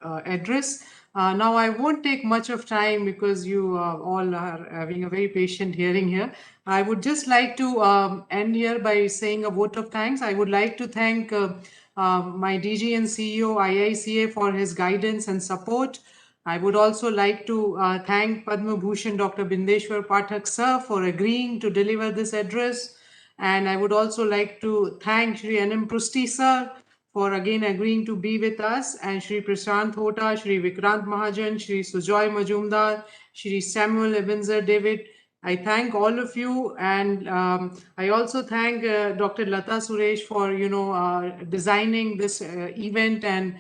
address. Now, I won't take much of time because you all are having a very patient hearing here. I would just like to end here by saying a vote of thanks. I would like to thank my DG and CEO IICA for his guidance and support. I would also like to thank Padma Bhushan Dr. Bindeshwar Pathak sir for agreeing to deliver this address. And I would also like to thank Shri N.M. Prusti sir for again agreeing to be with us, and Shri Prashant Hota, Shri Vikrant Mahajan, Shri Sujoy Majumdar, Shri Samuel Ebenezer David. I thank all of you, and I also thank Dr. Lata Suresh for designing this event and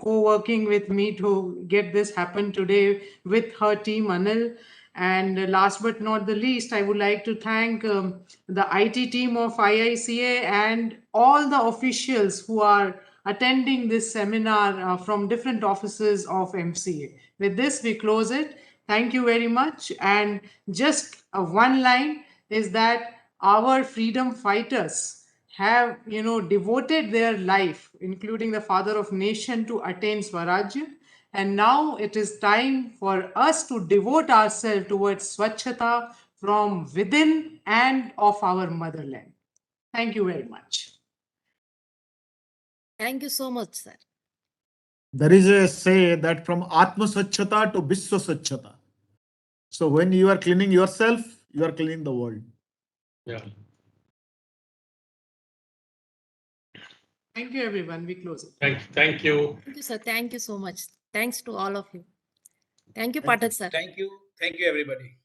co-working with me to get this happen today with her team Anil. And last but not the least, I would like to thank the IT team of IICA and all the officials who are attending this seminar from different offices of MCA. With this, we close it. Thank you very much. And just one line is that our freedom fighters have devoted their life, including the father of nation, to attain Swarajya. And now it is time for us to devote ourselves towards Swachhta from within and of our motherland. Thank you very much. Thank you so much, sir. There is a say that from Atma Swachhata to Vishwa Swachhata. So when you are cleaning yourself, you are cleaning the world. Yeah. Thank you, everyone. We close it. Thank you. Thank you, sir. Thank you so much. Thanks to all of you. Thank you, Thank you. Pathak sir. Thank you. Thank you, everybody.